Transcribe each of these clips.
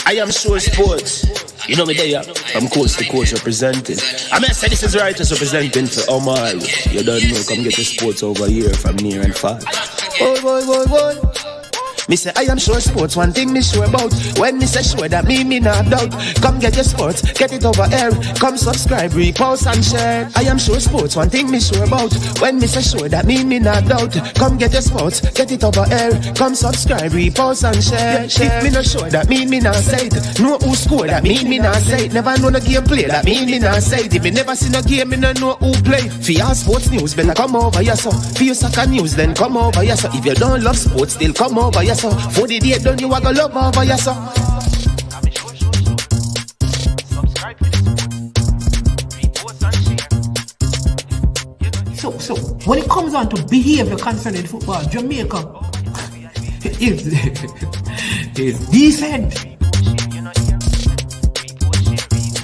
I am sure sports. You know me there, I'm coast to coast representing. I mean, I say this is righteous representing for Omar. You don't know, come get the sports over here from near and far. Boy. Me say I am sure sports, one thing me sure about. When me say sure, that me not doubt. Come get your sports, get it over here. Come subscribe, repost and share. I am sure sports, one thing me sure about. When me say sure, that me not doubt. Come get your sports, get it over here. Come subscribe, repost and share. If me not sure, that me not say it. Know who score, that me not say it. Never know no game play, that me not say it. If me never seen a game, me no know who play. For your sports news, better come over here so. For your soccer news, then come over here so. If you don't love sports, still come over here so. For the day done, you a go love over here so. So when it comes on to behavior concerning football, Jamaica is decent.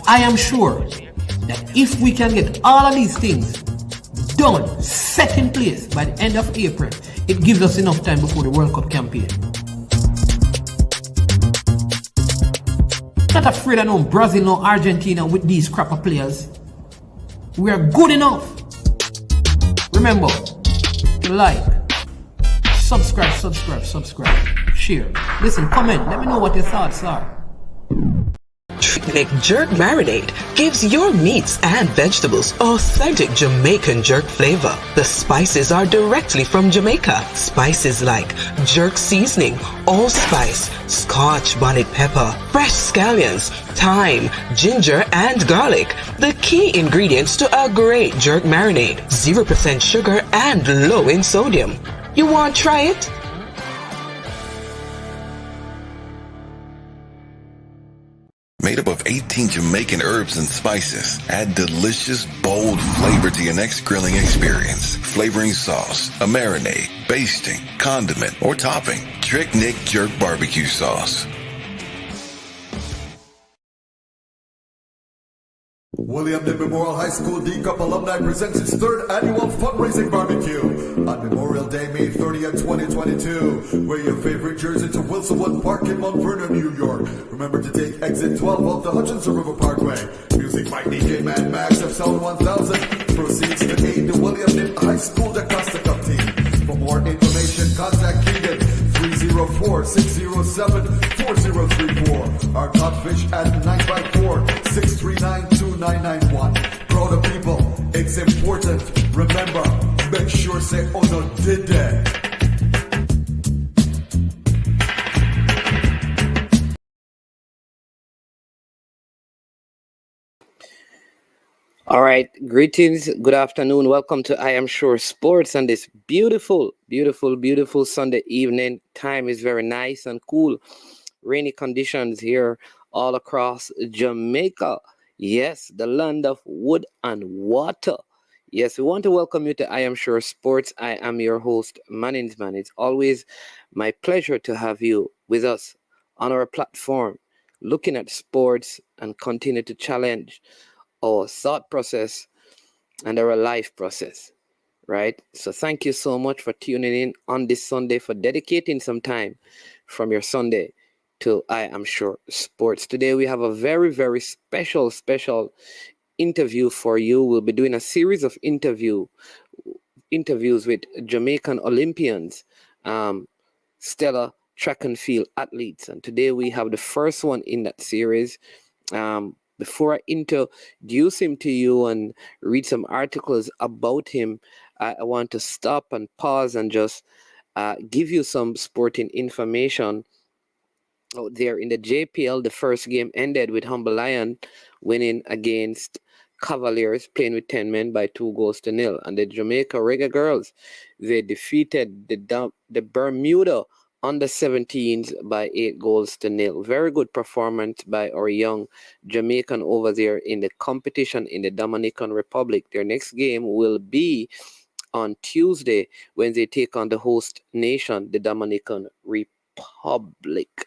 I am sure that if we can get all of these things done, set in place by the end of April, it gives us enough time before the World Cup campaign. Not afraid of no Brazil, no Argentina with these crap of players. We are good enough. Remember, like, subscribe, share. Listen, comment, let me know what your thoughts are. Knibb Jerk Marinade gives your meats and vegetables authentic Jamaican jerk flavor. The spices are directly from Jamaica. Spices like jerk seasoning, allspice, Scotch bonnet pepper, fresh scallions, thyme, ginger, and garlic. The key ingredients to a great jerk marinade. 0% sugar and low in sodium. You want to try it? Made up of 18 Jamaican herbs and spices, add delicious, bold flavor to your next grilling experience. Flavoring sauce, a marinade, basting, condiment, or topping. Trick Nick Jerk Barbecue Sauce. William Knibb Memorial High School D-Cup Alumni presents its third annual fundraising barbecue on Memorial Day, May 30th, 2022. Wear your favorite jersey to Wilsonwood Park in Mount Vernon, New York. Remember to take exit 12 off the Hutchinson River Parkway. Music by DJ Mad Max of Sound 1000. Proceeds to aid the William Knibb High School Costa Cup team. For more information, contact Keegan 304-607-4034. Our Codfish at 954-639-2991. Proud of people, it's important. Remember, make sure say, oh no, did that. All right, greetings, good afternoon. Welcome to I Am Sure Sports on this beautiful Sunday evening. Time is very nice and cool. Rainy conditions here all across Jamaica. Yes, the land of wood and water. Yes, we want to welcome you to I Am Sure Sports. I am your host, Marinade. It's always my pleasure to have you with us on our platform, looking at sports and continue to challenge our thought process and our life process, right? So thank you so much for tuning in on this Sunday, for dedicating some time from your Sunday to I Am Sure Sports. Today we have a very special interview for you. We'll be doing a series of interviews with Jamaican Olympians, stellar track and field athletes. And today we have the first one in that series. Before I introduce him to you and read some articles about him, I want to stop and pause and just give you some sporting information out there. In the JPL, the first game ended with Humble Lion winning against Cavaliers, playing with 10 men by 2-0. And the Jamaica Reggae Girls, they defeated the Bermuda under 17s by 8-0. Very good performance by our young Jamaican over there in the competition in the Dominican Republic. Their next game will be on Tuesday when they take on the host nation, the Dominican Republic.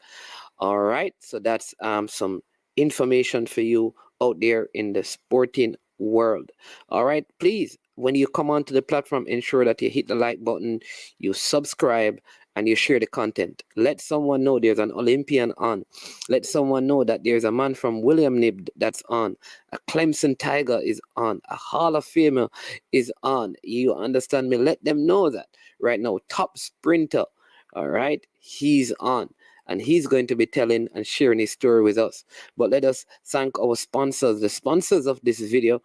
All right, so that's some information for you out there in the sporting world. All right, please, when you come onto the platform, ensure that you hit the like button, you subscribe, and you share the content. Let someone know there's an Olympian on. Let someone know that there's a man from William Knibb that's on. A Clemson Tiger is on. A Hall of Famer is on. You understand me? Let them know that right now. Top sprinter, all right? He's on. And he's going to be telling and sharing his story with us. But let us thank our sponsors. The sponsors of this video,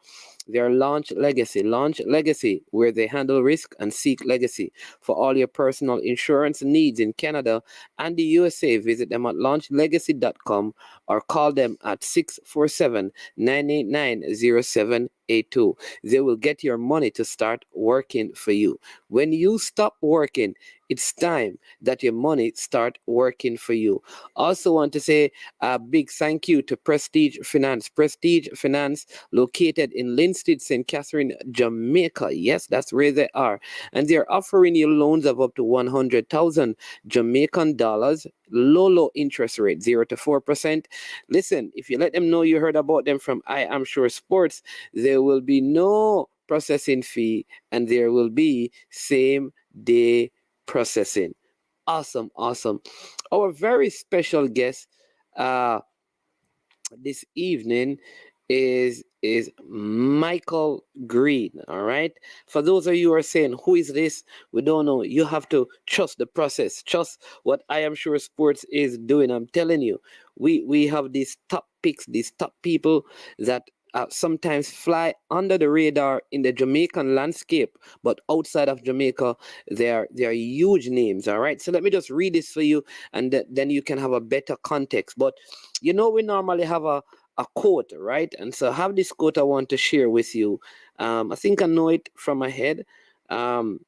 they are Launch Legacy. Launch Legacy, where they handle risk and seek legacy. For all your personal insurance needs in Canada and the USA, visit them at launchlegacy.com or call them at 647-989-0782. They will get your money to start working for you. When you stop working, it's time that your money start working for you. Also want to say a big thank you to Prestige Finance. Prestige Finance, located in Linstead, St. Catherine, Jamaica. Yes, that's where they are. And they're offering you loans of up to 100,000 Jamaican dollars. Low interest rate, 0 to 4%. Listen, if you let them know you heard about them from I Am Sure Sports, there will be no processing fee and there will be same day processing. Awesome. Our very special guest this evening is Michael Green. All right. For those of you who are saying, who is this? We don't know. You have to trust the process. Trust what I Am Sure Sports is doing. I'm telling you, we have these top picks, these top people that sometimes fly under the radar in the Jamaican landscape, but outside of Jamaica, they are huge names. All right. So let me just read this for you, and then you can have a better context. But we normally have a quote, right? And so I have this quote I want to share with you. I think I know it from my head. The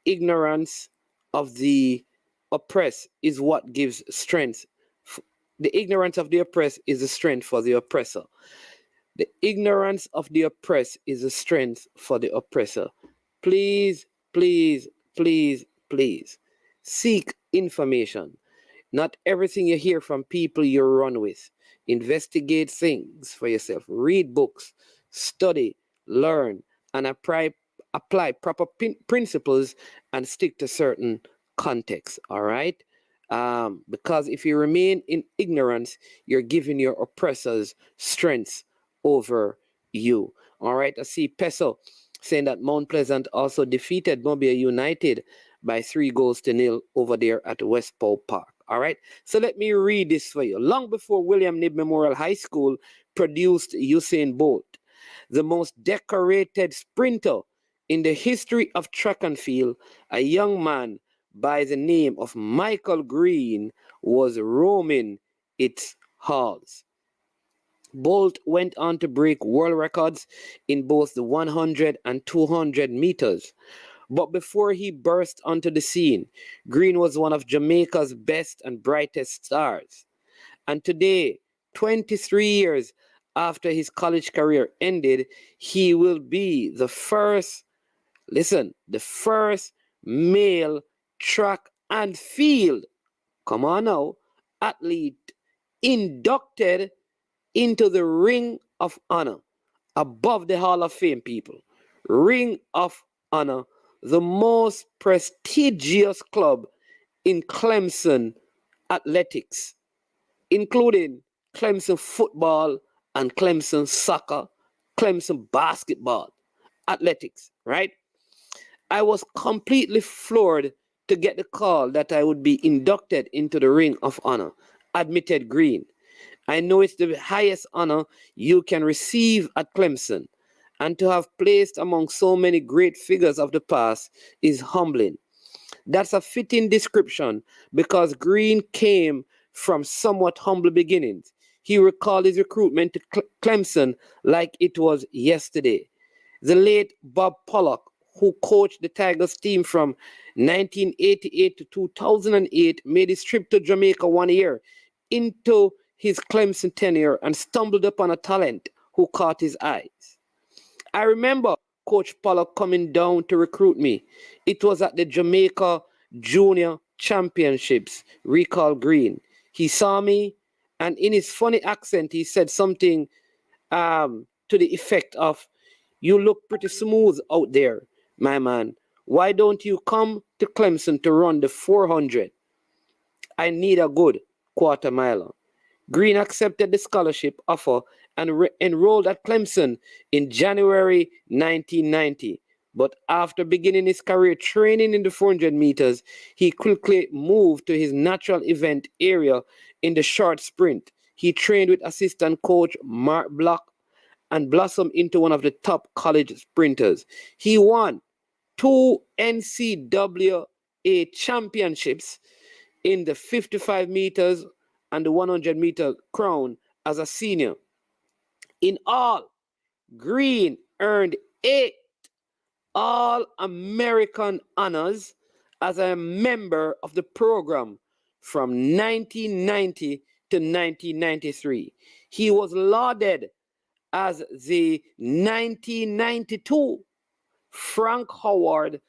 ignorance of the oppressed is what gives strength. The ignorance of the oppressed is the strength for the oppressor. The ignorance of the oppressed is the strength for the oppressor. Please seek information. Not everything you hear from people you run with. Investigate things for yourself. Read books, study, learn, and apply proper principles and stick to certain contexts. All right? Because if you remain in ignorance, you're giving your oppressors strength over you. All right? I see Peso saying that Mount Pleasant also defeated Mobile United by 3-0 over there at Westpole Park. All right. So let me read this for you. Long before William Knibb Memorial High School produced Usain Bolt, the most decorated sprinter in the history of track and field, a young man by the name of Michael Green was roaming its halls. Bolt went on to break world records in both the 100 and 200 meters. But before he burst onto the scene, Green was one of Jamaica's best and brightest stars. And today, 23 years after his college career ended, he will be the first male track and field, come on now, athlete inducted into the Ring of Honor, above the Hall of Fame, people. Ring of Honor, the most prestigious club in Clemson athletics, including Clemson football and Clemson soccer, Clemson basketball athletics, right? I was completely floored to get the call that I would be inducted into the Ring of Honor, admitted Green. I know it's the highest honor you can receive at Clemson, and to have placed among so many great figures of the past is humbling. That's a fitting description because Green came from somewhat humble beginnings. He recalled his recruitment to Clemson like it was yesterday. The late Bob Pollock, who coached the Tigers team from 1988 to 2008, made his trip to Jamaica one year into his Clemson tenure and stumbled upon a talent who caught his eyes. I remember Coach Pollock coming down to recruit me. It was at the Jamaica Junior Championships, recalled Green. He saw me, and in his funny accent, he said something to the effect of, "You look pretty smooth out there, my man. Why don't you come to Clemson to run the 400? I need a good quarter miler. Green accepted the scholarship offer and enrolled at Clemson in January 1990. But after beginning his career training in the 400 meters, he quickly moved to his natural event area in the short sprint. He trained with assistant coach Mark Block and blossomed into one of the top college sprinters. He won 2 NCAA championships in the 55 meters and the 100-meter crown as a senior. In all, Green earned 8 All-American honors as a member of the program from 1990 to 1993. He was lauded as the 1992 Frank Howard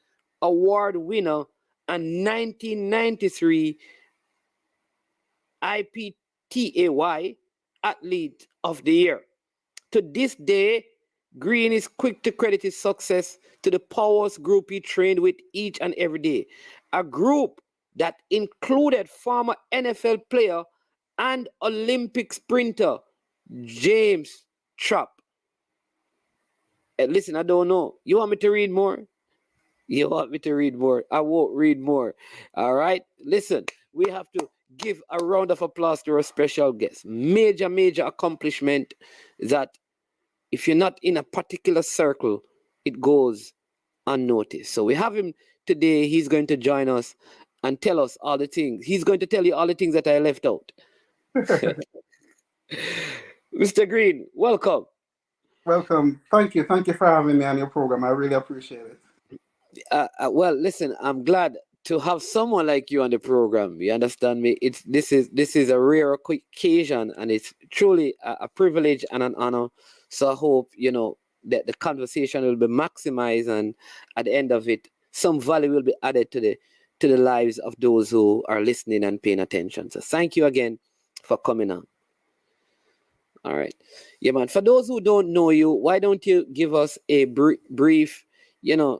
Award winner and 1993 IPTAY Athlete of the Year. To this day, Green is quick to credit his success to the powerhouse group he trained with each and every day, a group that included former NFL player and Olympic sprinter James Trapp. Listen, I don't know. You want me to read more? You want me to read more? I won't read more. All right? Listen, we have to give a round of applause to our special guest. Major, major accomplishment that if you're not in a particular circle, it goes unnoticed. So we have him today. He's going to join us and tell us all the things. He's going to tell you all the things that I left out. Mr. Green, welcome. Welcome. Thank you. Thank you for having me on your program. I really appreciate it. Well, listen, I'm glad to have someone like you on the program. You understand me? This is a rare occasion, and it's truly a privilege and an honor. So I hope that the conversation will be maximized, and at the end of it, some value will be added to the lives of those who are listening and paying attention. So thank you again for coming on. All right, yeah, man. For those who don't know you, why don't you give us a brief,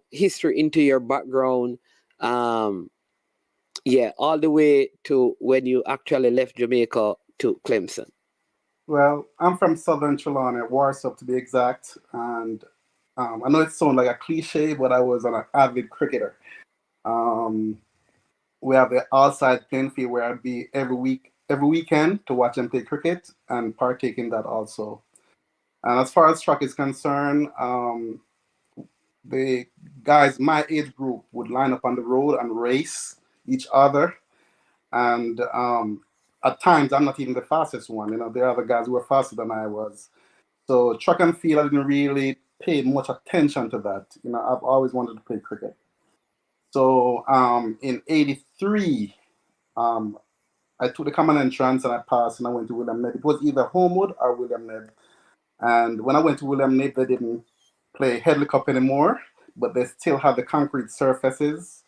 history into your background? All the way to when you actually left Jamaica to Clemson. Well, I'm from Southern Trelawney, Warsaw to be exact, and I know it sounds like a cliche, but I was an avid cricketer. We have the outside playing field where I'd be every weekend to watch them play cricket and partake in that also. And as far as track is concerned, the guys my age group would line up on the road and race each other. And at times, I'm not even the fastest one. There are other guys who were faster than I was. So track and field, I didn't really pay much attention to that. I've always wanted to play cricket. So in '83, I took the common entrance and I passed and I went to William Knibb. It was either Homewood or William Knibb. And when I went to William Knibb, they didn't play Headley Cup anymore, but they still had the concrete surfaces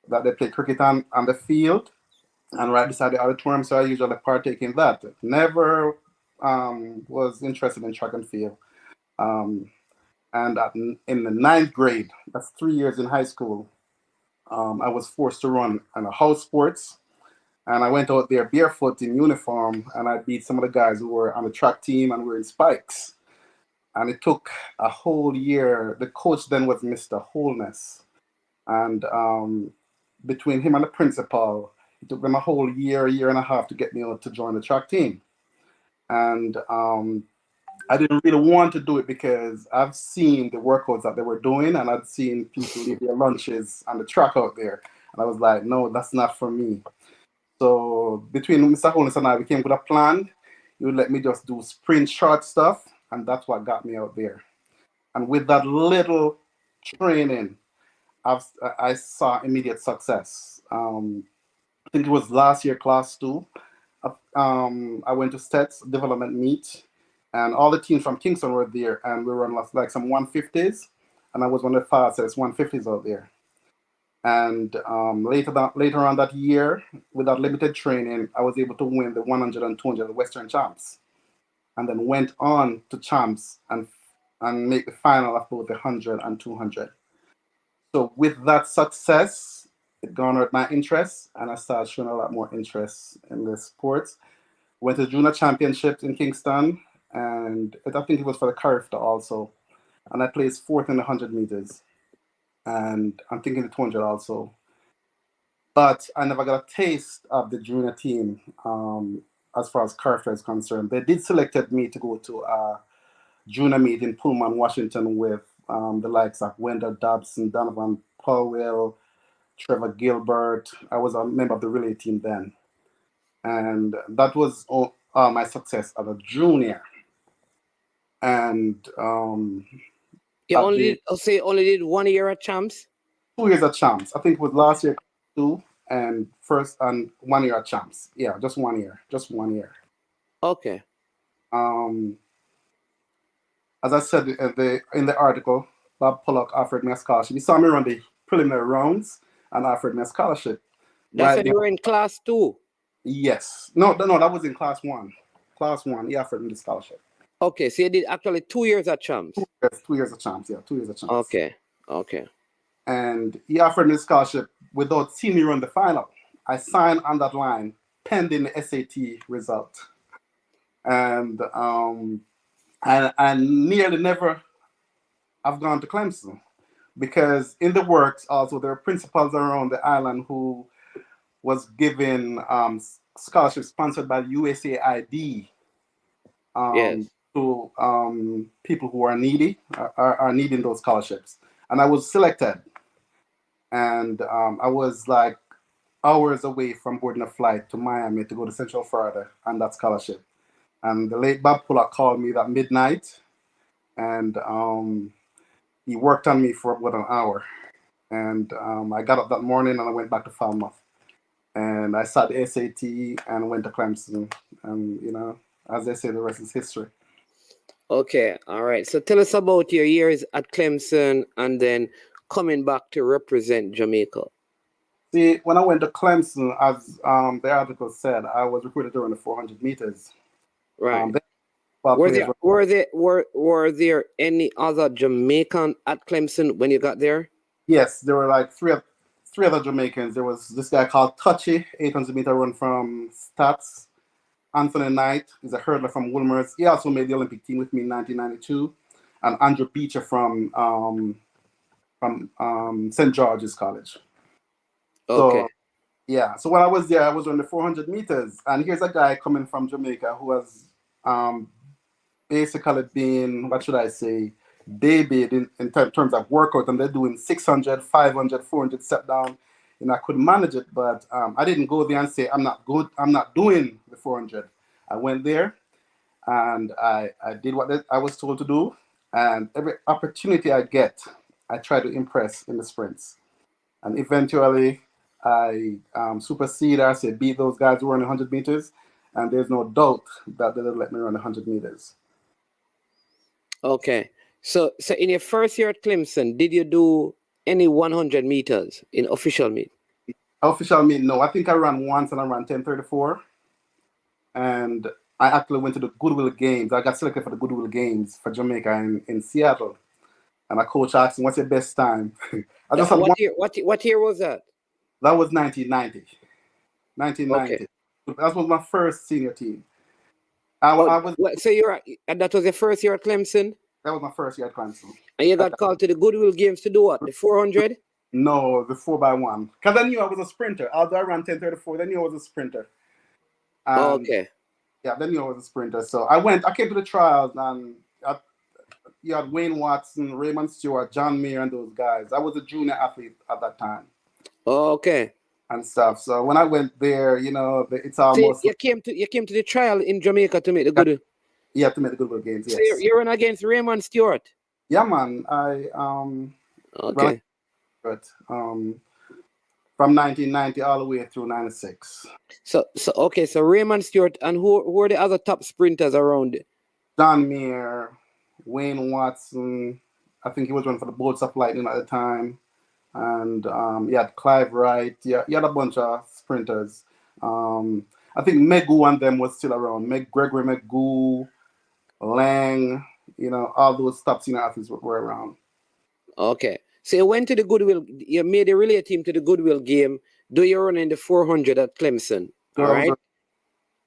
that they play cricket on the field and right beside the auditorium. So I usually partake in that. Never was interested in track and field. And in the 9th grade, that's 3 years in high school, I was forced to run in a house sports. And I went out there barefoot in uniform, and I beat some of the guys who were on the track team and were in spikes. And it took a whole year. The coach then was Mr. Holness. And between him and the principal, it took them a whole year and a half to get me out to join the track team. And I didn't really want to do it because I've seen the workouts that they were doing, and I'd seen people leave their lunches on the track out there. And I was like, no, that's not for me. So between Mr. Holness and I, we came with a plan. He would let me just do sprint short stuff, and that's what got me out there. And with that little training, I saw immediate success. I think it was last year, class 2. I went to Stats development meet, and all the teams from Kingston were there, and we were on like some 150s, and I was one of the fastest 150s out there. And later on that year, with that limited training, I was able to win the 100 and 200 Western Champs, and then went on to Champs and make the final of both the 100 and 200. So with that success, it garnered my interest, and I started showing a lot more interest in the sports. Went to junior championships in Kingston, and I think it was for the Carifta also. And I placed fourth in the 100 meters, and I'm thinking the 200 also. But I never got a taste of the junior team as far as Carifta is concerned. They did selected me to go to a junior meet in Pullman, Washington, with the likes of Wendell Dobson, Donovan Powell, Trevor Gilbert. I was a member of the relay team then. And that was my success as a junior. And You only did 1 year at champs? 2 years at champs. I think it was last year 2 and first and 1 year at champs. Yeah, just 1 year. Just 1 year. Okay. As I said in the article, Bob Pollock offered me a scholarship. He saw me run the preliminary rounds and offered me a scholarship. That's when you were in class 2? Yes. No, that was in class 1. Class 1, he offered me the scholarship. Okay, so you did actually 2 years at champs? 2 years at champs, yeah, 2 years at champs. Okay. And he offered me the scholarship without seeing me run the final. I signed on that line pending the SAT result. And I nearly never have gone to Clemson, because in the works also there are principals around the island who was given scholarships sponsored by the USAID to people who are needy, are needing those scholarships. And I was selected. And I was like hours away from boarding a flight to Miami to go to Central Florida on that scholarship. And the late Bob Pollock called me that midnight, and he worked on me for about an hour. And I got up that morning and I went back to Falmouth. And I sat the SAT and went to Clemson. And, you know, as they say, the rest is history. Okay, all right. So tell us about your years at Clemson and then coming back to represent Jamaica. See, when I went to Clemson, as the article said, I was recruited during the 400 meters. Right. Were there any other Jamaican at Clemson when you got there? Yes, there were like three other Jamaicans. There was this guy called Touchy, 800 meter run from Stats. Anthony Knight is a hurdler from Wolmer's. He also made the Olympic team with me in 1992. And Andrew Beecher from St. George's College. Okay. So, yeah. So when I was there, I was on the 400 meters. And here's a guy coming from Jamaica who was basically being, what should I say, babied in terms of workout. And they're doing 600, 500, 400 step down. And I couldn't manage it, but I didn't go there and say, I'm not good, I'm not doing the 400. I went there and I did what I was told to do. And every opportunity I get, I try to impress in the sprints. And eventually I supersede, I say, beat those guys who run 100 meters. And there's no doubt that they'll let me run 100 meters. Okay. So in your first year at Clemson, did you do any 100 meters in official meet? Official meet, no. I think I ran once and I ran 10:34. And I actually went to the Goodwill Games. I got selected for the Goodwill Games for Jamaica in Seattle. And my coach asked me, what's your best time? What year was that? That was 1990. 1990. Okay. That was my first senior team. So that was your first year at Clemson? That was my first year at Clemson. And you got called to the Goodwill Games to do what? The 400? No, the 4x1. Because I knew I was a sprinter. Although I ran 10:34, they knew I was a sprinter. Okay. Yeah, they knew I was a sprinter. So I came to the trials, and you had Wayne Watson, Raymond Stewart, John Mayer, and those guys. I was a junior athlete at that time. Okay. And stuff. So when I went there, you know, it's almost. So you came to the trial in Jamaica to make the Goodwill. Yeah, to make the Goodwill Games. Yes. So you ran against Raymond Stewart. Yeah, man. Okay. But from 1990 all the way through 96. So Raymond Stewart, and who were the other top sprinters around it? John Mayer, Wayne Watson. I think he was running for the Bolts of Lightning at the time. And you had Clive Wright. Yeah, you had a bunch of sprinters. I think Megoo and them was still around. Gregory Megoo, Lang, you know, all those top senior athletes were around. Okay. So you went to the Goodwill, you made a relay team to the Goodwill game. Do your run in the 400 at Clemson. So All I was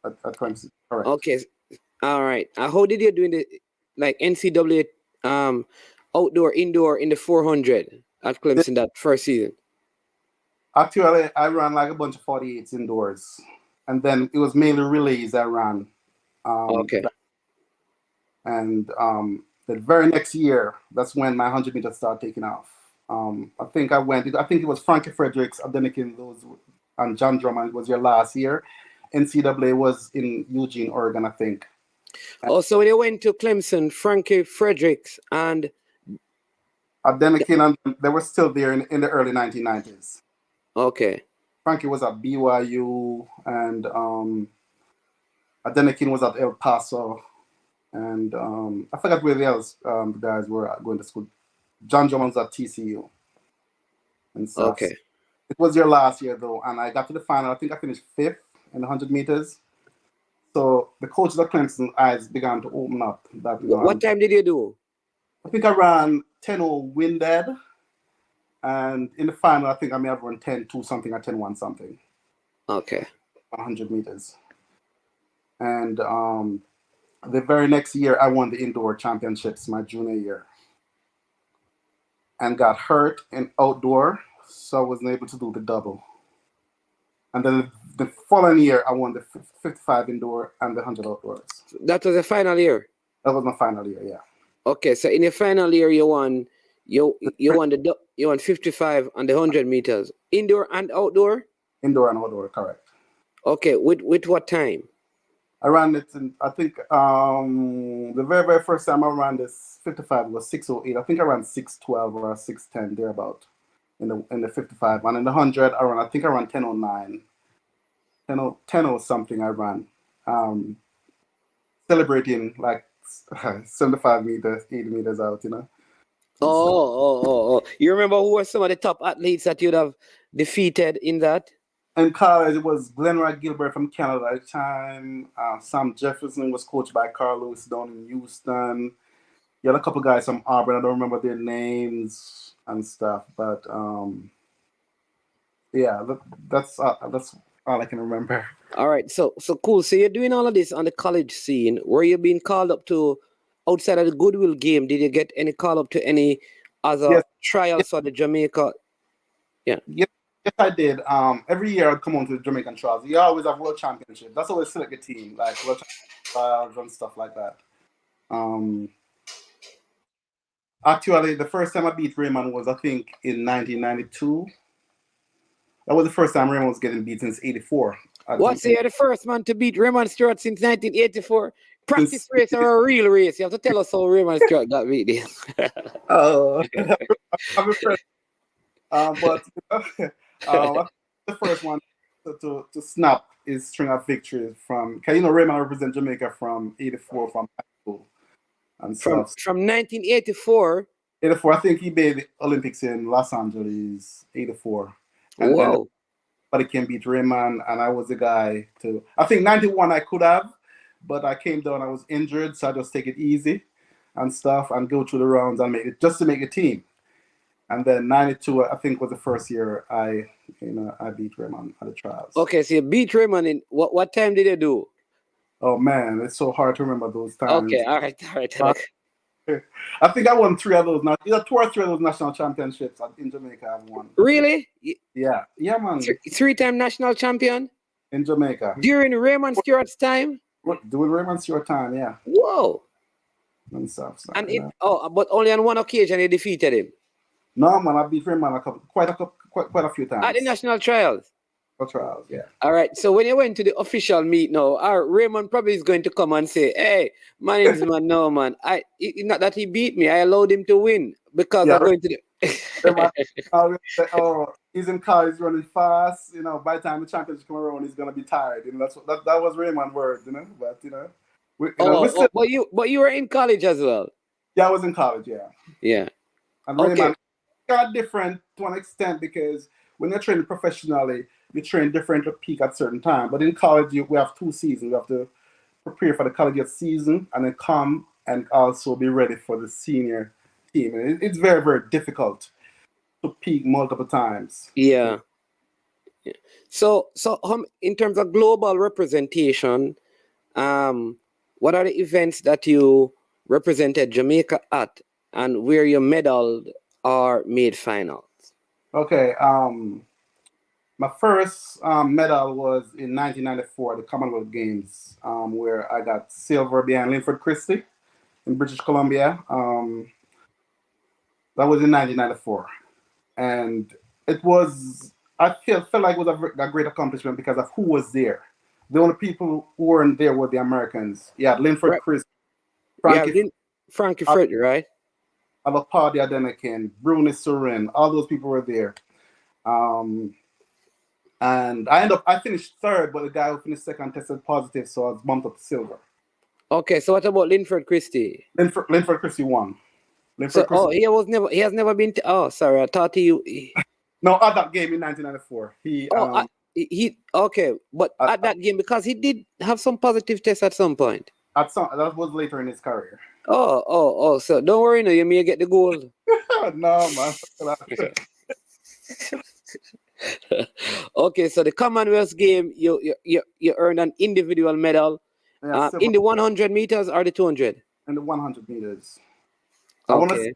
right. at Clemson. Correct. Okay. All right. How did you do in the like NCAA outdoor, indoor in the 400 at Clemson that first season? Actually, I ran like a bunch of 48s indoors, and then it was mainly relays I ran. Okay. And the very next year, that's when my 100 meters started taking off. I think it was Frankie Fredericks, Adenikin, and John Drummond was your last year. NCAA was in Eugene, Oregon, I think. Also, when you went to Clemson, Frankie Fredericks and Adenikin, and they were still there in the early 1990s. okay. Frankie was at BYU, and Adenikin was at El Paso, and I forgot where the other guys were going to school. John Drummond was at TCU. And stuff. Okay. It was your last year though, and I got to the final. I think I finished 5th in the 100 meters. So the coaches of Clemson eyes began to open up. What time did you do? I think I ran 10:00 winded, and in the final, I think I may have run 10:2 something or 10:1 something. Okay. 100 meters. And the very next year, I won the indoor championships my junior year, and got hurt in outdoor, so I wasn't able to do the double. And then the following year, I won the 55 indoor and the 100 outdoors. That was the final year. That was my final year, yeah. Okay, so in the final year, you won 55 on the 100 meters, indoor and outdoor. Indoor and outdoor, correct. Okay, with what time? I ran it in, I think the very, very first time I ran this 55 was 6:08. I think I ran 6:12 or 6:10 thereabout in the 55. And in the 100, I think I ran 10:09. 10:0 something I ran. Celebrating like 75 meters, 80 meters out, you know. Oh. You remember who were some of the top athletes that you'd have defeated in that? In college, it was Glenroy Gilbert from Canada at the time. Sam Jefferson was coached by Carl Lewis down in Houston. You had a couple guys from Auburn. I don't remember their names and stuff, but yeah, that's all I can remember. All right, so cool. So you're doing all of this on the college scene. Were you being called up to outside of the Goodwill game? Did you get any call up to any other trials for the Jamaica? Yeah. Yes, I did. Every year I'd come on to the Jamaican trials. You always have world championship. That's always select a team, like world trials and stuff like that. Actually, the first time I beat Raymond was, I think, in 1992. That was the first time Raymond was getting beat since '84. What's you're the first man to beat Raymond Stewart since 1984? Practice race or a real race? You have to tell us how Raymond Stewart got beat this. Oh, I'm impressed. But the first one to snap his string of victories from, because Raymond represent Jamaica from '84 from high school and stuff. From 1984. '84, I think he made the Olympics in Los Angeles '84. And wow. But he can beat Raymond, and I was the guy to. I think '91 I could have, but I came down. I was injured, so I just take it easy and stuff and go through the rounds and make it just to make a team. And then '92, I think, was the first year I beat Raymond at the trials. Okay, so you beat Raymond in what time did you do? Oh man, it's so hard to remember those times. Okay, all right. I think I won 3 of those. Either 2 or 3 of those national championships in Jamaica. I've won. Really? Yeah, man. 3-time national champion in Jamaica during Raymond Stewart's time. During Raymond Stewart time, yeah. Whoa. And stuff. And but only on one occasion you defeated him. No, man, I beat Raymond quite a few times. At the national trials? Trials, yeah. All right, so when you went to the official meet now, Raymond probably is going to come and say, hey, my name's man, no, man. Not that he beat me, I allowed him to win because I'm going to the... he's in college running fast. By the time the championship come around, he's going to be tired. That was Raymond's word, But, but you were in college as well? Yeah, I was in college, yeah. Yeah. And Raymond got different to an extent because when you're training professionally, you train different to peak at certain time. But in college, we have 2 seasons. We have to prepare for the collegiate season and then come and also be ready for the senior team. And it's very, very difficult. to peak multiple times. Yeah. So in terms of global representation, what are the events that you represented Jamaica at, and where you medaled or made finals? Okay. My first medal was in 1994, the Commonwealth Games, where I got silver behind Linford Christie in British Columbia. That was in 1994, and it was felt like it was a great accomplishment because of who was there. The only people who weren't there were the Americans. Yeah, Linford Right. Christie, Yeah, Frankie, Frankie Freddy, right? Alapadi Adenikin, Bruni Surin, all those people were there. And I finished third, but the guy who finished second tested positive, so I was bumped up to silver. Okay, so what about Linford Christie? Linford Christie won. So, he has never been. Oh, sorry, I thought No, at that game in 1994, he okay, but at that game, because he did have some positive tests at some point. That was later in his career. Oh, so don't worry, no, you may get the gold. No, man. Okay, so the Commonwealth game, you earned an individual medal. Yeah, In the 100 meters or the 200? In the 100 meters. Okay. I want to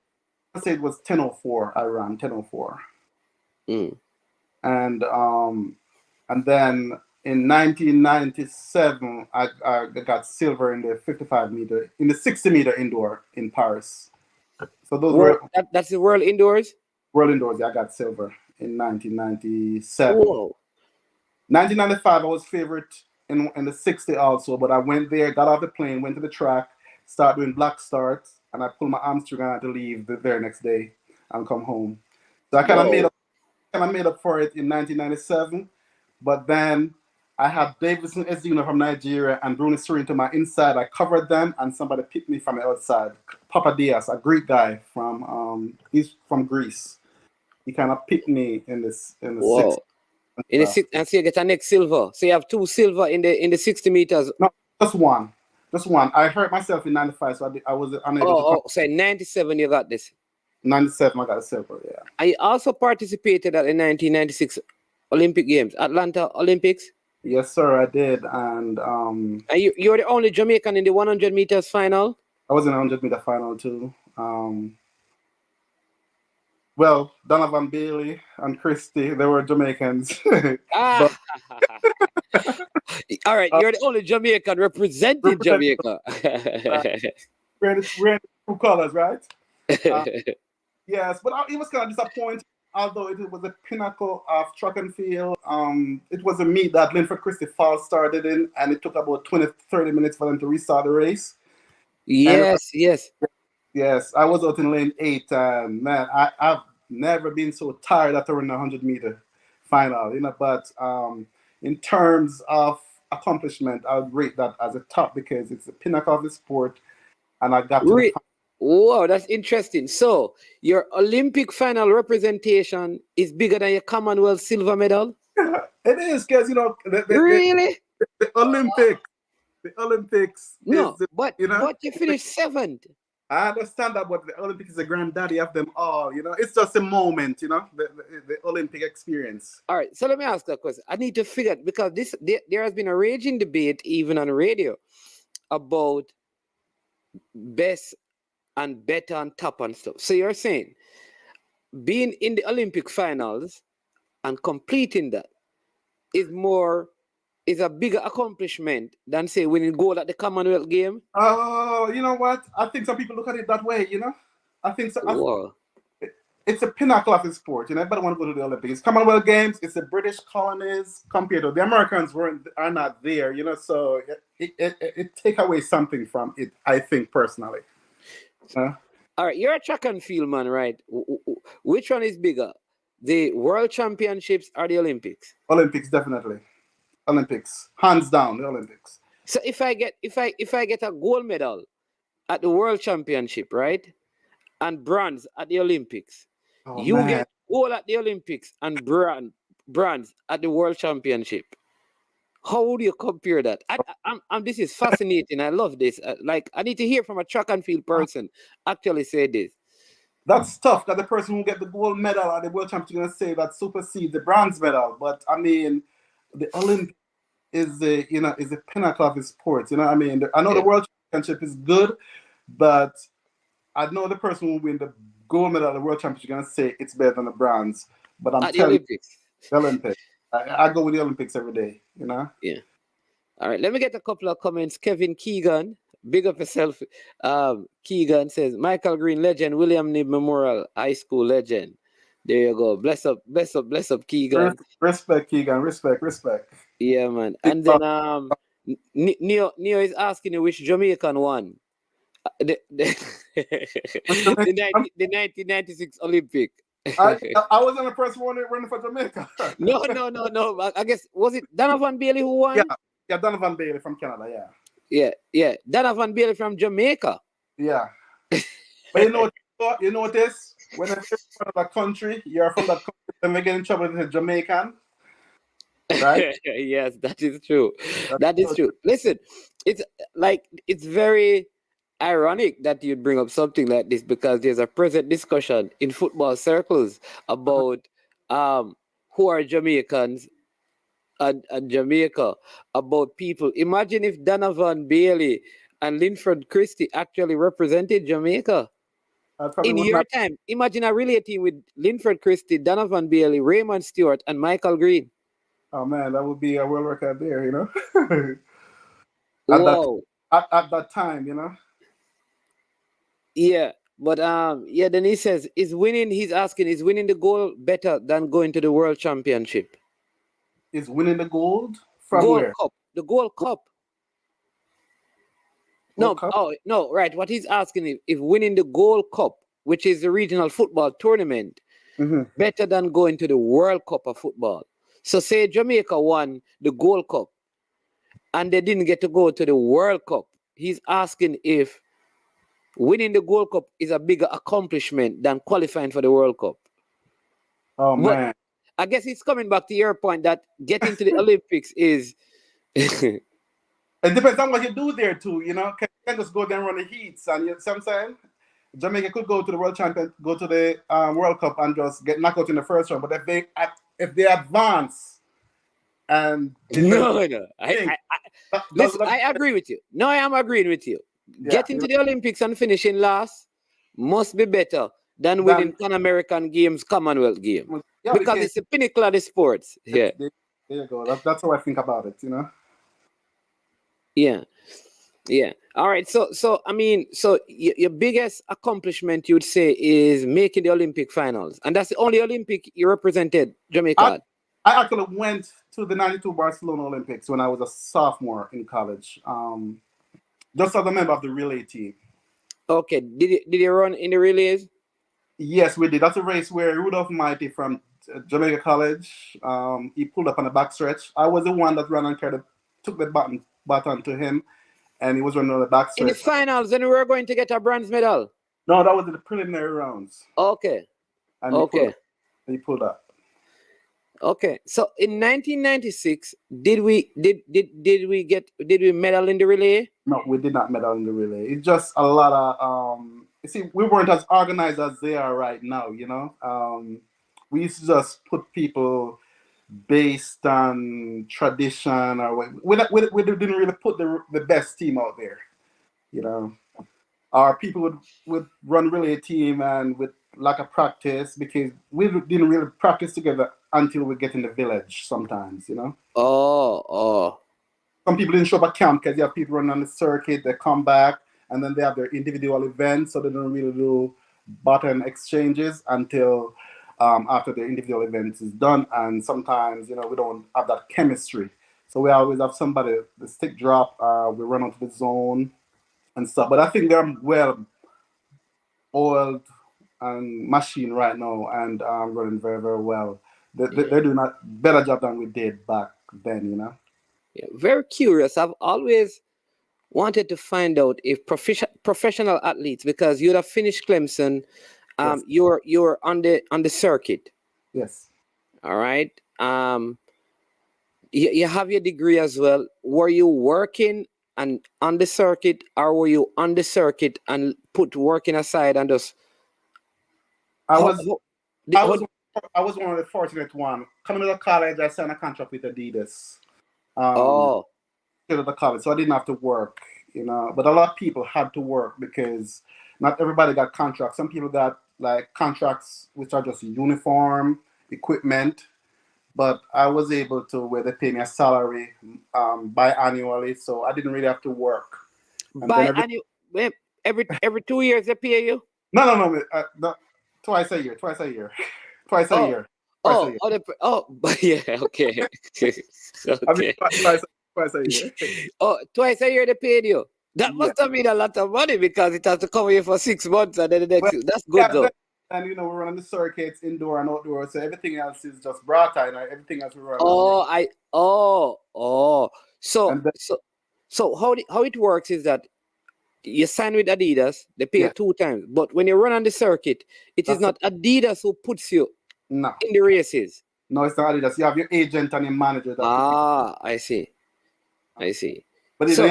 say it was 10:04. I ran 10:04. And then in 1997, I got silver in the 55 meter, in the 60 meter indoor in Paris. So those that's the World Indoors? World Indoors, yeah, I got silver in 1997. Whoa. 1995, I was favorite in the 60 also, but I went there, got off the plane, went to the track, started doing black starts, and I pulled my hamstring and I had to leave the very next day and come home. So I kind of made up for it in 1997, but then I had Davison Ezina from Nigeria and Bruni Surin to my inside. I covered them, and somebody picked me from the outside. Papa Diaz, a Greek guy he's from Greece. He kind of picked me in the 60. In the six, and so you get a next silver. So you have 2 silver in the 60 meters. No, just one. I hurt myself in 95, so I was unable to. So in 97 you got this. 97, I got a silver. Yeah. I also participated at the 1996 Olympic Games, Atlanta Olympics. Yes, sir, I did, and you're the only Jamaican in the 100 meters final. I was in the 100 meter final too. Well, Donovan Bailey and Christie, they were Jamaicans. All right, you're the only Jamaican representing Jamaica. We're in the 2 colors, right? Yes, but it was kind of disappointing, although it was a pinnacle of track and field. It was a meet that Linford Christie Falls started in, and it took about 20-30 minutes for them to restart the race. Yes. Yes, I was out in lane 8, and man, I've never been so tired after running a 100 meter final, but in terms of accomplishment, I would rate that as a top because it's the pinnacle of the sport, and I got to Wow, that's interesting. So your Olympic final representation is bigger than your Commonwealth silver medal? It is, because really? The Olympics. No, but you finished 7th. I understand that, but the Olympics is the granddaddy of them all. It's just a moment. The Olympic experience. All right, so let me ask that question. I need to figure it, because there has been a raging debate even on radio about best and better and top and stuff. So you're saying being in the Olympic finals and completing that is a bigger accomplishment than, say, winning gold at the Commonwealth game? Oh, you know what? I think some people look at it that way, I think so. Wow. It's a pinnacle of the sport, Everybody want to go to the Olympics. Commonwealth Games, it's the British colonies compared to the Americans are not there, so it take away something from it, I think, personally. All right, you're a track and field man, right? Which one is bigger, the World Championships or the Olympics? Olympics, definitely. Olympics, hands down, the Olympics. So if I get a gold medal at the World Championship, right, and bronze at the Olympics, get gold at the Olympics and bronze at the World Championship. How would you compare that? This is fascinating. I love this. I need to hear from a track and field person actually say this. That's tough because the person who get the gold medal at the world championship is going to say that supersedes the bronze medal. But I mean, the Olympic is the is the pinnacle of the sport. You know what I mean? I know the world championship is good, but I know the person who win the gold medal at the world championship is going to say it's better than the bronze. But I'm At the telling you, Olympics. the Olympics. I go with the Olympics every day. You know? Yeah. All right. Let me get a couple of comments. Kevin Keegan, big up yourself. Keegan says, Michael Green legend, William Knibb Memorial High School legend. There you go. Bless up, Keegan. Respect, Keegan. Respect. Yeah, man. And then Neo is asking you which Jamaican won the 1996 Olympic. I wasn't the first one running for Jamaica. No. I guess, was it Donovan Bailey who won? Yeah, Donovan Bailey from Canada, Yeah. Donovan Bailey from Jamaica. Yeah. But you notice when you're from another country, you're from that country, then we get in trouble with a Jamaican. Right? Yes, that is true. That is true. Listen, it's very ironic that you bring up something like this because there's a present discussion in football circles about who are Jamaicans and Jamaica, about people. Imagine if Donovan Bailey and Linford Christie actually represented Jamaica. In your time, imagine a relay team with Linford Christie, Donovan Bailey, Raymond Stewart, and Michael Green. Oh man, that would be a world record there, you know. At that time, you know. Yeah, but then he says, he's asking, is winning the gold better than going to the World Championship? Is winning the gold from Gold where? Cup. The Gold Cup. Gold Cup? Oh no, right. What he's asking is if winning the Gold Cup, which is the regional football tournament, better than going to the World Cup of football. So say Jamaica won the Gold Cup and they didn't get to go to the World Cup. He's asking if winning the Gold Cup is a bigger accomplishment than qualifying for the World Cup. Oh, man. I guess it's coming back to your point that getting to the Olympics is... It depends on what you do there, too, you know. You can just go there and run the heats. And you know what I'm saying? Jamaica could go to the World Champion, go to the World Cup and just get knocked out in the first round. But if they advance and... I agree with you. No, I am agreeing with you. Yeah, getting to the Olympics and finishing last must be better than winning Pan American Games, Commonwealth Games. Yeah, because it's the pinnacle of the sports. Yeah. There you go. That's how I think about it, you know? Yeah. All right. So your biggest accomplishment, you'd say, is making the Olympic finals. And that's the only Olympic you represented Jamaica. I actually went to the 92 Barcelona Olympics when I was a sophomore in college. Just as a member of the relay team. Okay. Did you run in the relays? Yes, we did. That's a race where Rudolph Mighty from Jamaica College, he pulled up on the backstretch. I was the one that ran and took the baton to him, and he was running on the backstretch. In the finals, then we were going to get a bronze medal? No, that was in the preliminary rounds. Okay. And he pulled up. Okay. So in 1996, did we medal in the relay? No, we did not medal in the relay. It's just a lot of you see, we weren't as organized as they are right now, you know. We used to just put people based on tradition, or we didn't really put the best team out there, you know. Our people would run relay team and with lack of practice because we didn't really practice together until we get in the village sometimes, you know. Oh. Some people didn't show up at camp because you have people running on the circuit, they come back, and then they have their individual events, so they don't really do baton exchanges until after their individual events is done. And sometimes, you know, we don't have that chemistry. So we always have somebody, the stick drop, we run onto the zone and stuff. But I think they're well oiled and machine right now and running very, very well. They're doing a better job than we did back then, you know. Yeah, very curious. I've always wanted to find out if professional athletes, because you'd have finished Clemson, yes. You're on the circuit. Yes. All right. You have your degree as well. Were you working and on the circuit, or were you on the circuit and put working aside and just I How, was how, I how, was I was one of the fortunate one. Coming to the college, I signed a contract with Adidas. oh, To the college, so I didn't have to work, But a lot of people had to work because not everybody got contracts. Some people got like contracts which are just uniform, equipment. But I was able to where they pay me a salary biannually, so I didn't really have to work. And then by annual, every 2 years they pay you. no, no, twice a year, twice a Oh, year, twice a year. but yeah, okay, I mean, okay. twice a year. Oh, twice a year they paid you. That Yeah. must have been a lot of money because it has to cover you for 6 months and then the Well, next. That's good yeah, though. and we're running the circuits indoor and outdoor, so everything else is just brought in. Everything else we run on the. Oh. So And then, so so how it works is that you sign with Adidas, they pay you yeah, 2 times. But when you run on the circuit, it is that's not Adidas who puts you no, in the races. no, it's not Adidas. You have your agent and your manager that put you. I see. I see. But then So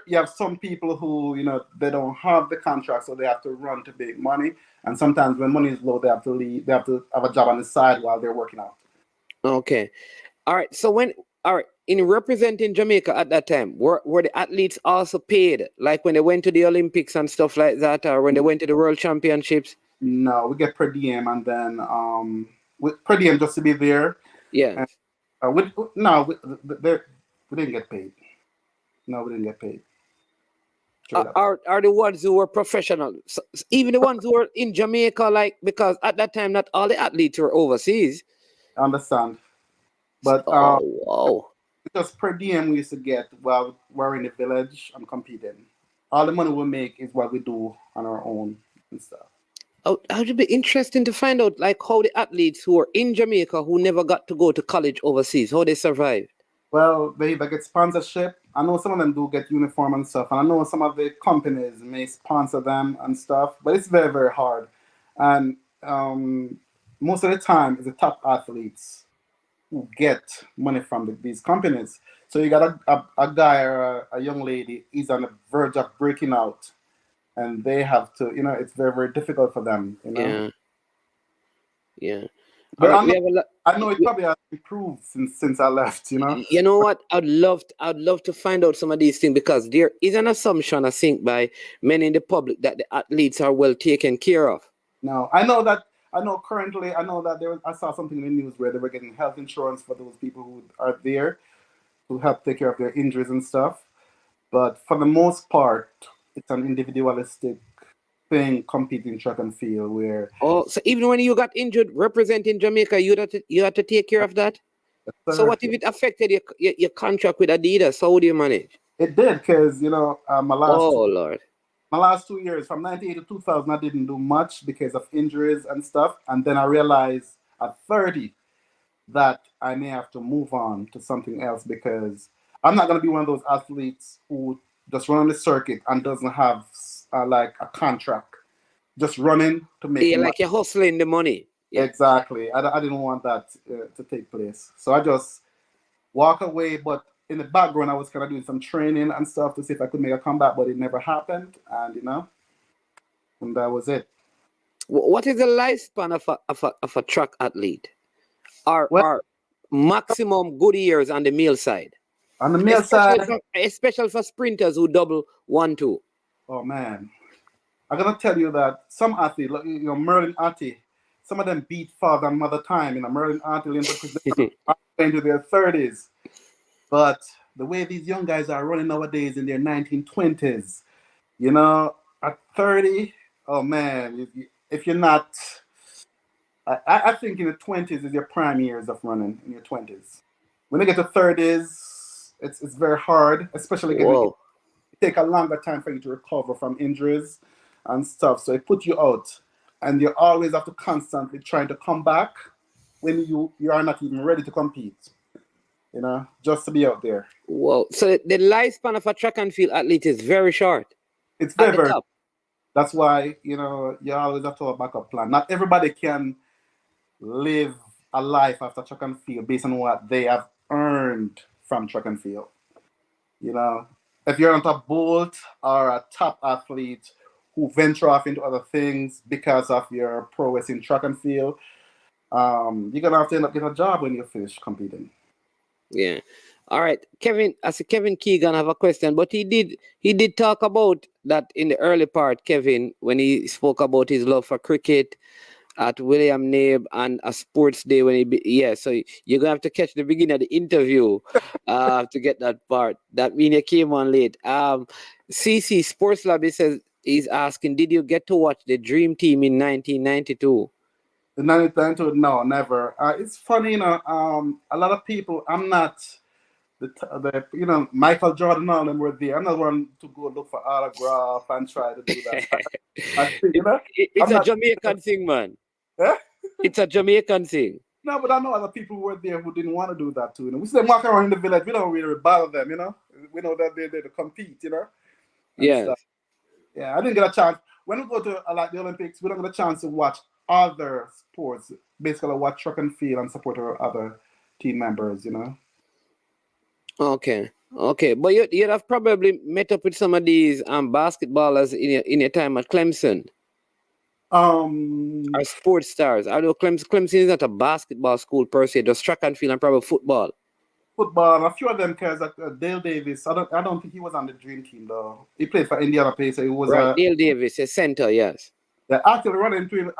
you have some people who they don't have the contract, so they have to run to make money. And sometimes when money is low, they have to leave. They have to have a job on the side while they're working out. okay. All right. So in representing Jamaica at that time, were the athletes also paid, like when they went to the Olympics and stuff like that, or when they went to the World Championships? No, we get per diem, and then with per diem just to be there. Yeah. And, with, no, we didn't get paid. No, we didn't get paid. Straight up. Are the ones who were professional, even the ones who were in Jamaica, like because at that time not all the athletes were overseas. I understand. But Oh wow. because per diem we used to get while we're in the village and competing. All the money we make is what we do on our own and stuff. Oh, it would be interesting to find out like how the athletes who were in Jamaica who never got to go to college overseas, how they survived. Well, they either get sponsorship. I know some of them do get uniform and stuff, and I know some of the companies may sponsor them and stuff, but it's very, very hard. And most of the time, it's the top athletes who get money from these companies. So you got a guy or a young lady, he's on the verge of breaking out, and they have to, it's very, very difficult for them. Yeah. But All right, we have a lot. I know it probably has improved since I left. You know what? I'd love to find out some of these things because there is an assumption, I think, by many in the public that the athletes are well taken care of. No, I know that. I know currently. I know that I saw something in the news where they were getting health insurance for those people who are there to help take care of their injuries and stuff. But for the most part, it's an individualistic thing competing track and field where. Oh, so even when you got injured representing Jamaica, you had to take care of that. So what if it affected your contract with Adidas? How would you manage? It did because Oh Lord. my last 2 years from '98 to 2000, I didn't do much because of injuries and stuff, and then I realized at 30 that I may have to move on to something else because I'm not going to be one of those athletes who just run on the circuit and doesn't have like a contract, just running to make Yeah, money. like you're hustling the money. Yeah. Exactly. I didn't want that to take place. So I just walk away. But in the background, I was kind of doing some training and stuff to see if I could make a comeback, but it never happened. And that was it. What is the lifespan of a track athlete? Our maximum good years on the male side? On the male side, Especially for sprinters who double 1-2. oh man, I'm gonna tell you that some athletes, like, Merlin Atty, some of them beat father and mother time. Merlin Atty into their 30s. But the way these young guys are running nowadays in their 1920s, at 30, oh man, if you're not, I think in the 20s is your prime years of running in your 20s. When you get to 30s, it's very hard, especially it take a longer time for you to recover from injuries and stuff. So it puts you out, and you always have to constantly trying to come back when you are not even ready to compete. Just to be out there. Whoa! So the lifespan of a track and field athlete is very short. It's very. That's why you always have to have a backup plan. Not everybody can live a life after track and field based on what they have earned from track and field. If you're not a Bolt or a top athlete who venture off into other things because of your prowess in track and field, you're gonna have to end up getting a job when you finish competing. Yeah. All right, Kevin. I see Kevin Keegan have a question, but he did talk about that in the early part, Kevin, when he spoke about his love for cricket at William Knibb and a sports day when so you're gonna have to catch the beginning of the interview to get that part. That means you came on late. CC Sports Lobby says he's asking, did you get to watch the Dream Team in 1992? The 1992, no, never. It's funny, a lot of people. I'm not the Michael Jordan and all them were there. I'm not one to go look for autograph and try to do that. It's a Jamaican thing, man. It's a Jamaican thing. No, but I know other people were there who didn't want to do that too. We see them walking around in the village. We don't really bother them, We know that they're there to compete, Yeah. Yeah, I didn't get a chance. When we go to like the Olympics, we don't get a chance to watch other sports. Basically, watch track and field and support our other team members, Okay. But you'd have probably met up with some of these basketballers in your time at Clemson. Or sports stars. I know Clemson is not a basketball school per se, just track and field and probably football. Football, a few of them guys, like Dale Davis. I don't think he was on the Dream Team though. He played for Indiana Pacers. He was right. Dale Davis, a center, yes. Yeah, actually ran into him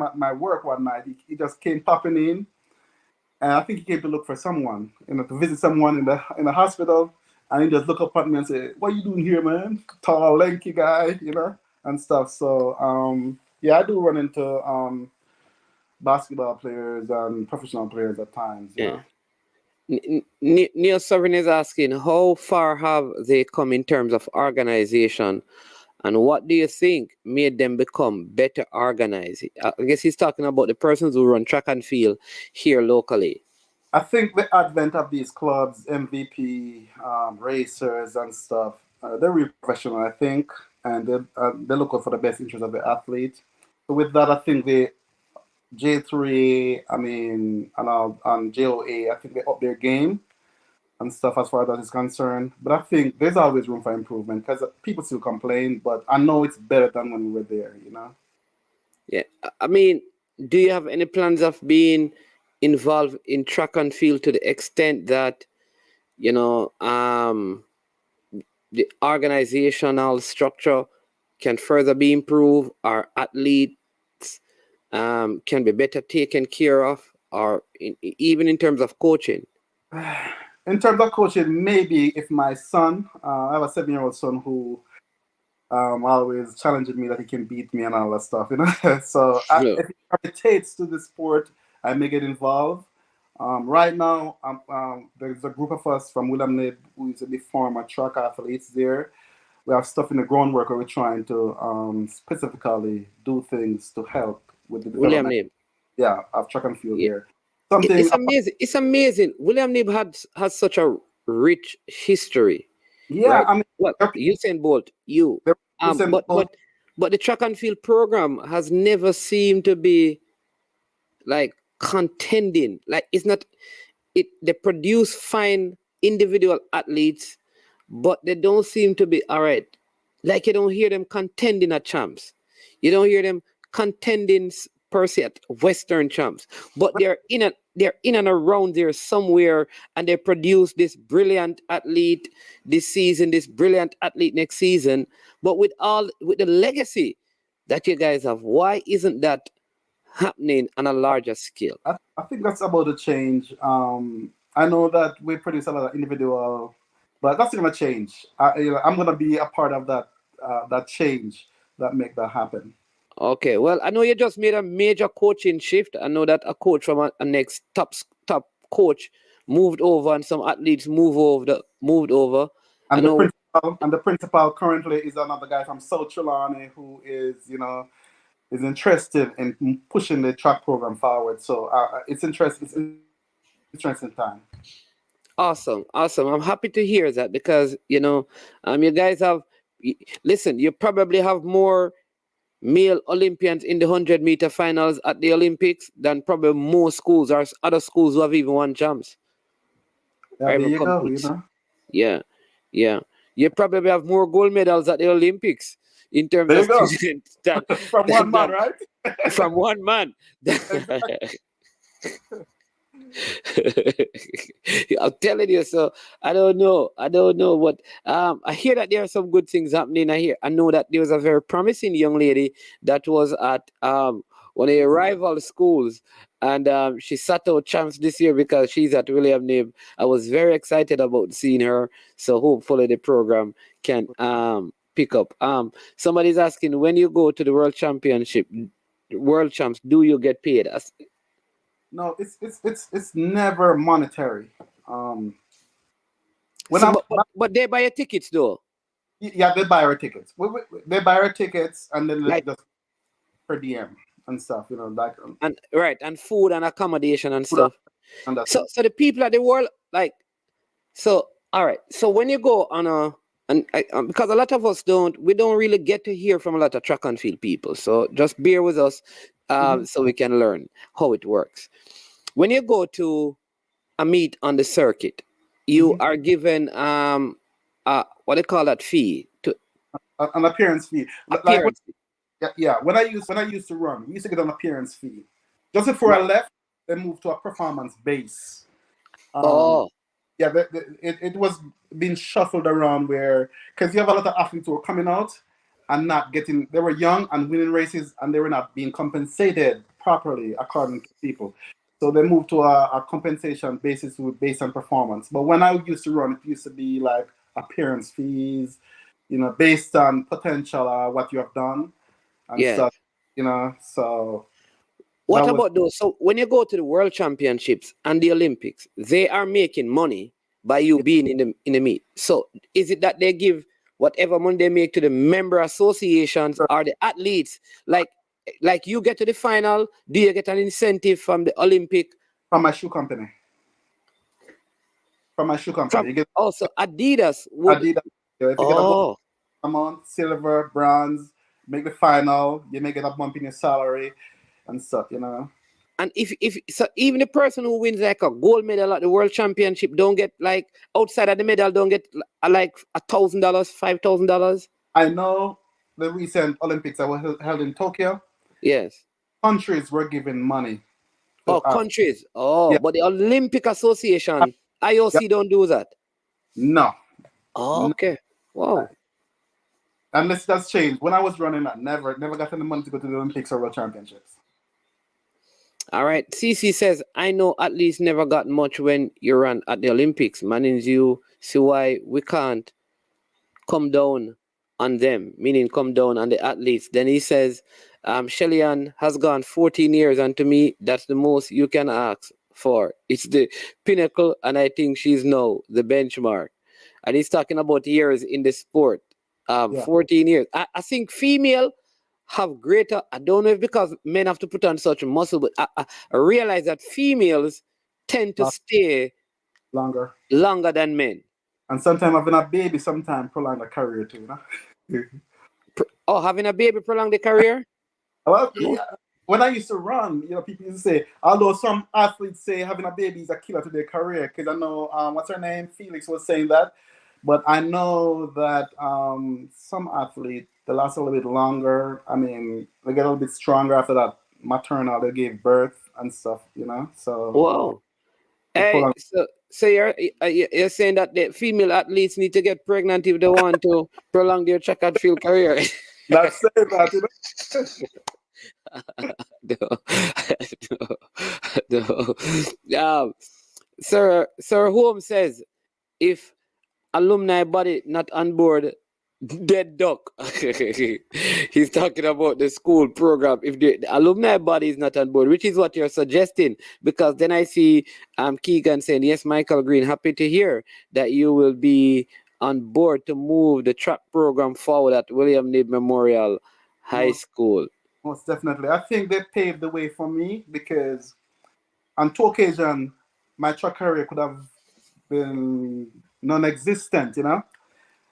at my work one night. He just came popping in, and I think he came to look for someone, to visit someone in the hospital. And he just looked up at me and said, "What are you doing here, man? Tall, lanky guy, and stuff." So I do run into basketball players and professional players at times. Yeah. Neil Sovereign is asking, how far have they come in terms of organization, and what do you think made them become better organized? I guess he's talking about the persons who run track and field here locally. I think the advent of these clubs, MVP, racers and stuff, they're really professional, I think, and they look out for the best interest of the athlete. So with that, I think the J3, and JOA, I think they up their game and stuff as far as that is concerned. But I think there's always room for improvement because people still complain, but I know it's better than when we were there, Yeah, do you have any plans of being involved in track and field to the extent that, the organizational structure can further be improved, or athletes can be better taken care of, or even in terms of coaching? In terms of coaching, maybe if my son, I have a 7-year-old son who always challenges me that he can beat me and all that stuff, So if it gravitates to the sport, I may get involved. Right now, there's a group of us from William Knibb who is the former track athletes there. We have stuff in the groundwork where we're trying to specifically do things to help with the William Knibb. Yeah, of track and field here. It's amazing. It's amazing. William Knibb has such a rich history. Yeah, right? Usain Bolt, but the track and field program has never seemed to be like contending. Like they produce fine individual athletes, but they don't seem to be all right. Like you don't hear them contending at champs. You don't hear them contending per se at Western champs, but they're in and around there somewhere, and they produce this brilliant athlete this season, this brilliant athlete next season. But with the legacy that you guys have, why isn't that happening on a larger scale? I think that's about to change. I know that we produce a lot of individual, but that's going to change. I'm going to be a part of that change that make that happen. Okay, well, I know you just made a major coaching shift. I know that a coach from a next top coach moved over, and some athletes moved over. And the principal currently is another guy from South Trelawney who is interested in pushing the track program forward. So it's interesting. It's interesting time. Awesome. I'm happy to hear that because you guys have. Listen, you probably have more male Olympians in the 100-meter finals at the Olympics than probably most schools or other schools who have even won champs. Yeah, there you go, Yeah. You probably have more gold medals at the Olympics in terms There of you go. students than, From one man, right? from one man. Exactly. I'm telling you, so I don't know. I don't know what. I hear that there are some good things happening. I know that there was a very promising young lady that was at one of the rival schools, and she sat out champs this year because she's at William Knibb. I was very excited about seeing her. So hopefully the program can pick up. Somebody's asking, when you go to the world champs, do you get paid? No, it's never monetary. When So, but they buy your tickets though. yeah, they buy our tickets. They buy our tickets and then Like, just per diem and stuff, you know, like and right, and food and accommodation and food stuff. and that's So the people at the world, like, so all right. So when you go on because a lot of us we don't really get to hear from a lot of track and field people. So just bear with us, so we can learn how it works. When you go to a meet on the circuit, you are given what they call that fee to an appearance fee. Like appearance. yeah, when I used to run, we used to get an appearance fee. Just before I left, they moved to a performance base. Oh, Yeah, it was being shuffled around where, because you have a lot of athletes who were coming out and not getting, they were young and winning races and they were not being compensated properly according to people. So they moved to a compensation basis based on performance. But when I used to run, it used to be like appearance fees, you know, based on potential what you have done and yeah. stuff, you know. So What that was, about those? So when you go to the World Championships and the Olympics, they are making money by you being in the meet. So is it that they give whatever money they make to the member associations or the athletes? Like you get to the final, do you get an incentive from the Olympic? from my shoe company. From my shoe company. You get Also Adidas would. Adidas. If you get a Oh, amount, silver, bronze, make the final, you may get a bump in your salary and stuff, you know. and if so, even the person who wins like a gold medal at the World Championship don't get, like, outside of the medal, don't get like $1,000, $5,000. I know the recent Olympics that were held in Tokyo, Yes. countries were given money. Oh, countries. Oh, Yeah. but the Olympic Association, IOC, don't do that. No. Oh, okay. Wow. And this does change. When I was running, I never got any money to go to the Olympics or World Championships. All right. CC says, I know athletes never got much when you ran at the Olympics. Means you see why we can't come down on them, meaning come down on the athletes. Then he says, Shelly-Ann has gone 14 years, and to me, that's the most you can ask for. It's the pinnacle, and I think she's now the benchmark. And he's talking about years in the sport. 14 years. I think female have greater, I don't know if because men have to put on such muscle, but I realize that females tend to stay longer than men. And sometimes having a baby sometimes prolong the career too, you know? Having a baby prolong the career? Well, yeah. When I used to run, you know, people used to say, although some athletes say having a baby is a killer to their career, because I know, what's her name? Felix was saying that. But I know that some athletes, they last a little bit longer. I mean, they get a little bit stronger after that maternal, they gave birth and stuff, you know? So, wow. Hey, so you're saying that the female athletes need to get pregnant if they want to prolong their track and field career? Not saying that, you know? No. Sir Holmes says, if alumni body not on board, dead duck. He's talking about the school program. If the alumni body is not on board, which is what you're suggesting, because then I see Keegan saying, yes, Michael Green, happy to hear that you will be on board to move the track program forward at William Knibb Memorial High School. Most definitely. I think they paved the way for me, because on two occasions, my track career could have been non-existent, you know.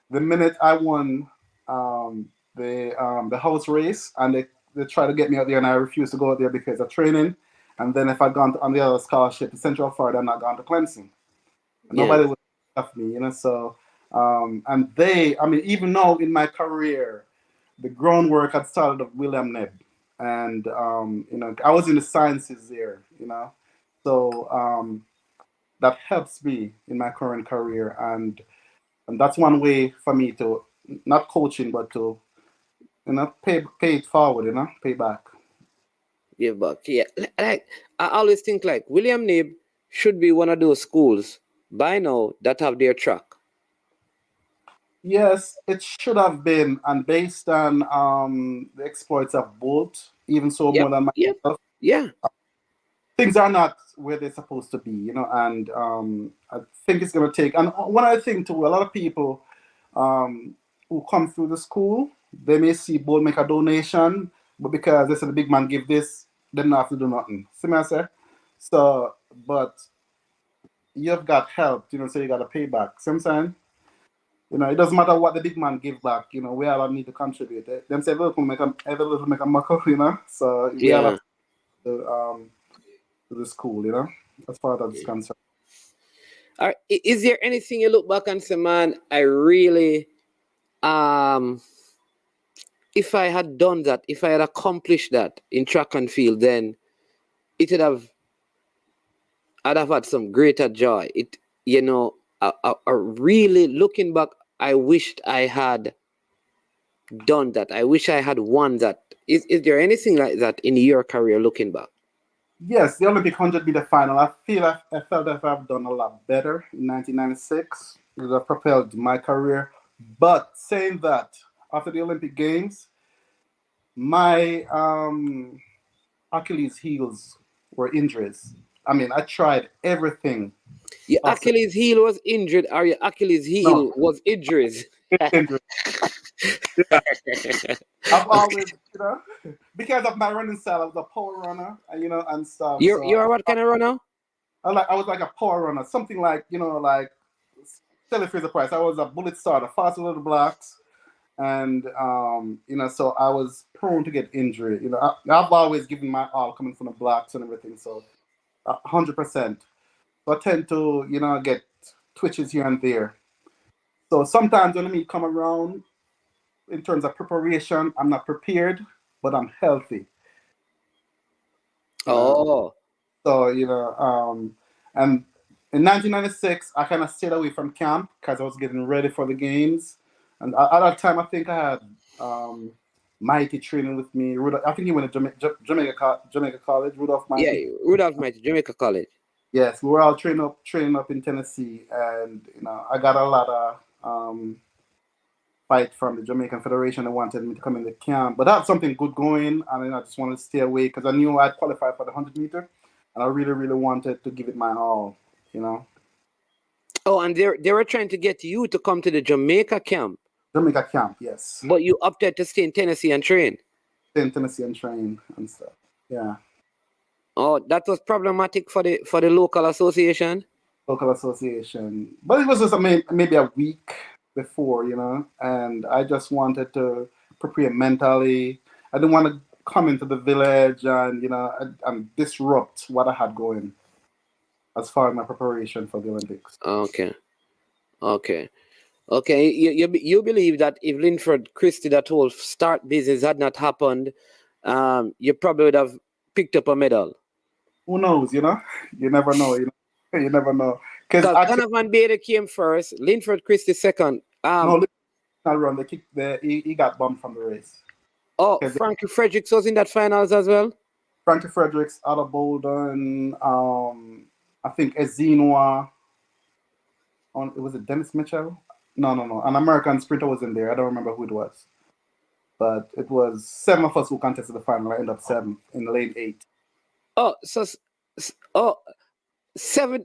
The minute I won the house race, and they tried to get me out there, and I refused to go out there because of training. And then if I'd gone on the other scholarship to Central Florida, and not gone to Clemson, nobody would have me, you know. So And they, I mean, even now in my career, the groundwork had started with William Knibb. And, I was in the sciences there, So that helps me in my current career. And that's one way for me to, not coaching, but to, pay it forward, pay back. Give back. Yeah. Like I always think like William Knibb should be one of those schools by now that have their track. Yes, it should have been, and based on the exploits of Bolt, even so Yep. more than Yep. myself, Yeah. things are not where they're supposed to be, and I think it's going to take. And one other thing too, a lot of people who come through the school, they may see Bolt make a donation, but because they said the big man give this, they don't have to do nothing. See me I say? So, but you've got help, so you got to pay back. See what I'm saying? It doesn't matter what the big man give back. We all need to contribute. Them say every little make a muckle. So we all have to the school. As far as that's concerned. All right. Is there anything you look back and say, man, I really, if I had done that, if I had accomplished that in track and field, then I'd have had some greater joy. I really looking back, I wished I had done that. I wish I had won that. Is there anything like that in your career looking back? Yes, the Olympic 100-meter final. I felt that I've done a lot better in 1996. It would have propelled my career. But saying that, after the Olympic Games, my Achilles heels were injuries. I mean, I tried everything. Your Achilles heel was injured, or your Achilles heel was injuries? Injuries. Yeah. I've always, because of my running style, I was a power runner, and stuff. You're what kind of runner? I was like a power runner, something like, like Shelly Fraser Price. I was a bullet starter, fast with the blocks, and so I was prone to get injury. I've always given my all coming from the blocks and everything, so 100%. So I tend to, get twitches here and there. So sometimes when the meet come around, in terms of preparation, I'm not prepared, but I'm healthy. Oh. So, and in 1996, I kind of stayed away from camp because I was getting ready for the games. And at that time, I think I had Mighty training with me. I think he went to Jamaica College, Rudolph Mighty. Yeah, Rudolph Mighty, Jamaica College. Yes, we were all training up in Tennessee. And, I got a lot of fight from the Jamaican Federation. They wanted me to come in the camp. But I had something good going, and then I just wanted to stay away because I knew I'd qualified for the 100-meter. And I really, really wanted to give it my all, Oh, and they were trying to get you to come to the Jamaica camp. Jamaica camp, yes. But you opted to stay in Tennessee and train. Stay in Tennessee and train and stuff. Yeah. Oh, that was problematic for the local association. Local association, but it was just maybe a week before, and I just wanted to prepare mentally. I didn't want to come into the village and and disrupt what I had going as far as my preparation for the Olympics. Okay. You believe that if Linford Christie, that whole start business had not happened, you probably would have picked up a medal. Who knows? You never know. You never know. Because Donovan Bader came first, Linford Christie second. No, not run. He got bumped from the race. Oh, Frankie Fredericks was in that finals as well. Frankie Fredericks, Ada Bolden, I think Ezinwa. Was it Dennis Mitchell? No. An American sprinter was in there. I don't remember who it was. But it was 7 of us who contested the final. I ended up 7 in the late 8. Oh, seven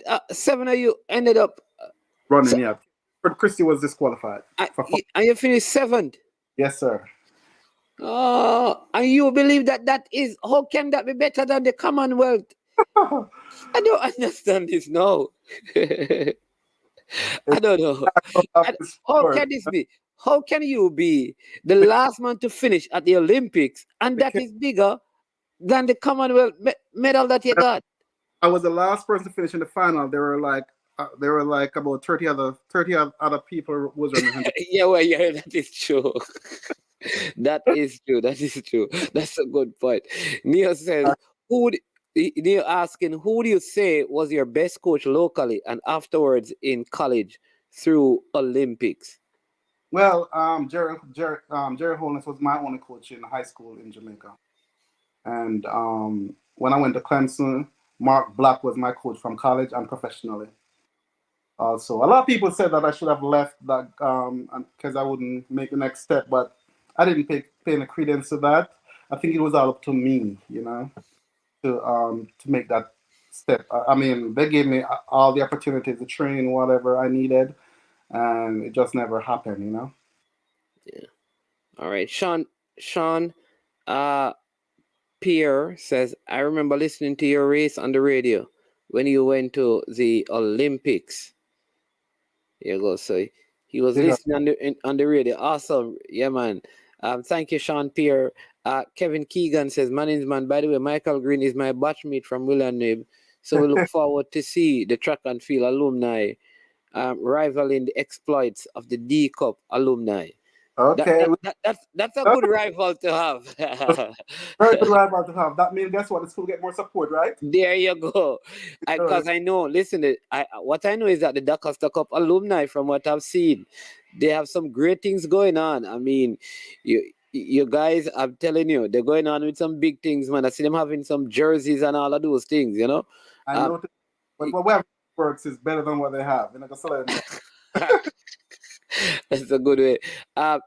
of you ended up running, yeah. But Christie was disqualified. And you finished 7th? Yes, sir. Oh, and you believe that is, how can that be better than the Commonwealth? I don't understand this now. I don't know. How can this be? How can you be the last man to finish at the Olympics and that is bigger than the Commonwealth medal that you got? I was the last person to finish in the final. There were like there were like about 30 other people was running 100. Yeah, well, yeah, that is true. That is true. That is true. That's a good point. Neil says, Neil asking, who do you say was your best coach locally and afterwards in college through Olympics? Well, Jerry Holness was my only coach in high school in Jamaica. And when I went to Clemson, Mark Black was my coach from college and professionally. Also, a lot of people said that I should have left that because I wouldn't make the next step, but I didn't pay any credence to that. I think it was all up to me, to make that step. I mean, they gave me all the opportunities to train whatever I needed, and it just never happened. Yeah. All right, Sean, Pierre says, I remember listening to your race on the radio when you went to the Olympics. Here you go. So he was listening on the radio. Awesome. Yeah, man. Thank you, Sean Pierre. Kevin Keegan says, man, by the way, Michael Green is my batchmate from William Knibb. So we look forward to see the track and field alumni rivaling the exploits of the D Cup alumni. Okay. That's a good rival to have. Very good rival to have. That means, guess what? The school get more support, right? There you go. Because I know, listen, what I know is that the Dacosta Cup alumni, from what I've seen, they have some great things going on. I mean, you guys, I'm telling you, they're going on with some big things, man. I see them having some jerseys and all of those things, I know, but what we have works is better than what they have. Just let them know. That's a good way.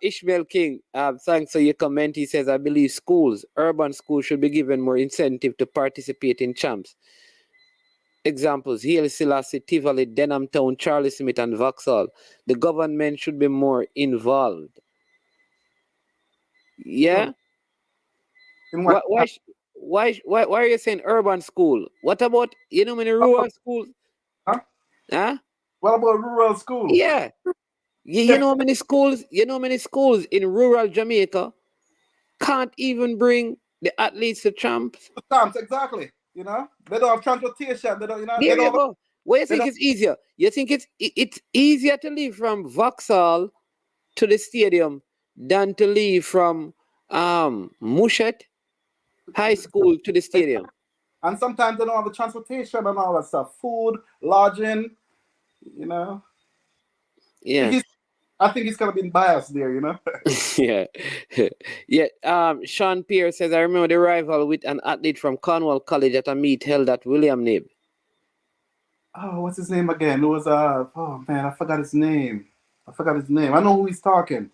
Ishmael King, thanks for your comment. He says, I believe urban schools should be given more incentive to participate in champs. Examples, Haile Selassie, Tivoli, Denham Town, Charlie Smith, and Vauxhall. The government should be more involved. Yeah? Why are you saying urban school? What about, many rural schools? Huh? What about rural schools? Yeah. You know how many schools in rural Jamaica can't even bring the athletes to champs? Champs, exactly. They don't have transportation. They don't. There you go. What do you think is easier? You think it's easier to leave from Vauxhall to the stadium than to leave from Mushet High School to the stadium? And sometimes they don't have the transportation and all that stuff. Food, lodging. Yeah. I think he's gonna be biased there, Yeah. Yeah. Sean Pierce says, I remember the rival with an athlete from Cornwall College at a meet held at William Knibb. Oh, what's his name again? It was oh man, I forgot his name. I know who he's talking.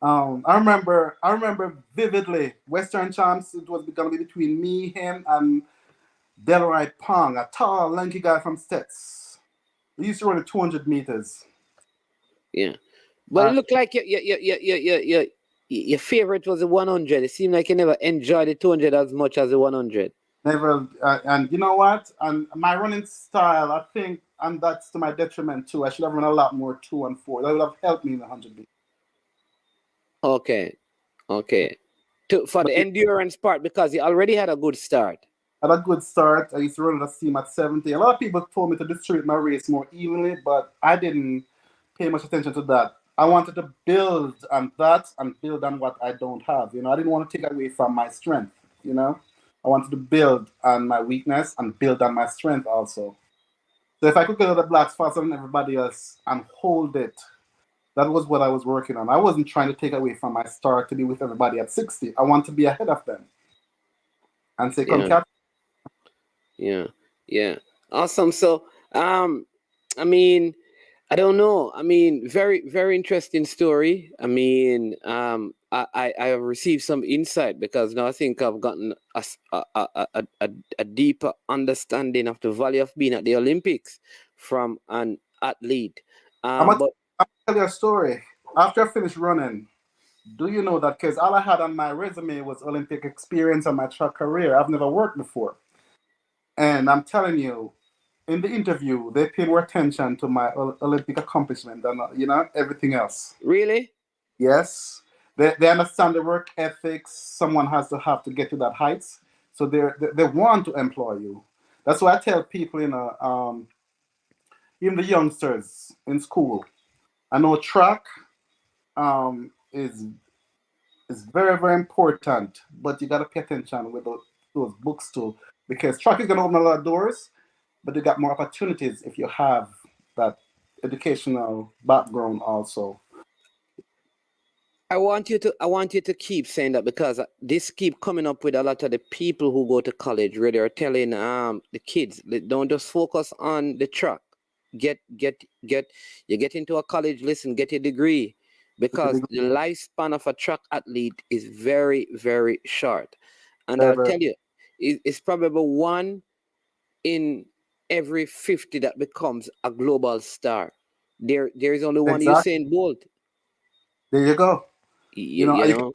I remember vividly Western Champs. It was gonna be between me, him, and Delroy Pong, a tall, lanky guy from Stets. He used to run the 200 meters. Yeah. But it looked like your favorite was the 100. It seemed like you never enjoyed the 200 as much as the 100. Never. And you know what? And my running style, I think, and that's to my detriment too. I should have run a lot more 2 and 4. That would have helped me in the 100 meters. Okay. For the endurance part, because you already had a good start. I used to run the team at 70. A lot of people told me to distribute my race more evenly, but I didn't pay much attention to that. I wanted to build on that and build on what I don't have. I didn't want to take away from my strength. I wanted to build on my weakness and build on my strength also. So if I could get to the blocks faster than everybody else and hold it, that was what I was working on. I wasn't trying to take away from my start to be with everybody at 60. I want to be ahead of them and say, come catch. Yeah. Awesome. So, I mean, I don't know. I mean, very, very interesting story. I mean, I have received some insight because now I think I've gotten a deeper understanding of the value of being at the Olympics from an athlete. I'll tell you a story. After I finished running, do you know that? Because all I had on my resume was Olympic experience and my track career. I've never worked before. And I'm telling you, in the interview, they paid more attention to my Olympic accomplishment than everything else. Really? Yes. They understand the work ethics someone has to have to get to that heights. So they want to employ you. That's why I tell people, even the youngsters in school. I know track is very, very important, but you gotta pay attention with those books too, because track is gonna open a lot of doors, but you got more opportunities if you have that educational background also. I want you to keep saying that, because this keep coming up with a lot of the people who go to college where they're telling the kids, don't just focus on the track. Get you get into a college, listen, get a degree, because the lifespan of a track athlete is very, very short. And I'll tell you, it's probably one in every 50 that becomes a global star. There is only one Usain Bolt. There you go. You You know?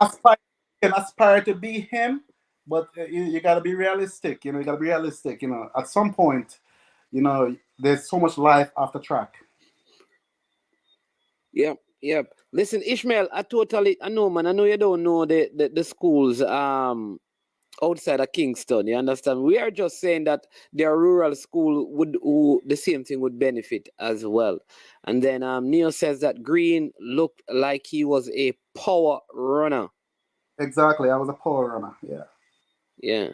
can aspire to be him, but you got to be realistic. You got to be realistic. At some point, there's so much life after track. Yep. Listen, Ishmael, I know, man. I know you don't know the schools outside of Kingston. You understand? We are just saying that their rural school who the same thing would benefit as well. And then Neo says that Green looked like he was a power runner. Exactly, I was a power runner. Yeah.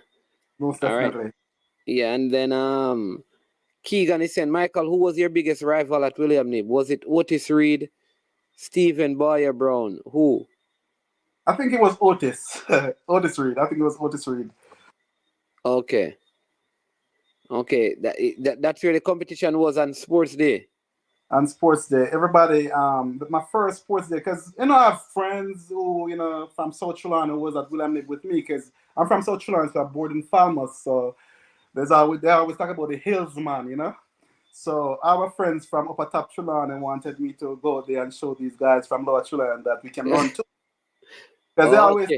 Most definitely. All right. Yeah, and then Keegan is saying, Michael, who was your biggest rival at William Knibb? Was it Otis Reed, Stephen Boyer Brown? Who? I think it was Otis. Otis Reed. I think it was Otis Reed. Okay. That's where the competition was on Sports Day. On Sports Day, everybody. My first Sports Day, because I have friends who from South Carolina who was at William Knibb with me, because I'm from South Carolina, so I'm born in Falmouth. So they always talk about the hills, man. So our friends from Upper Top Trelawney wanted me to go there and show these guys from Lower Trelawney that we can run too. Because they always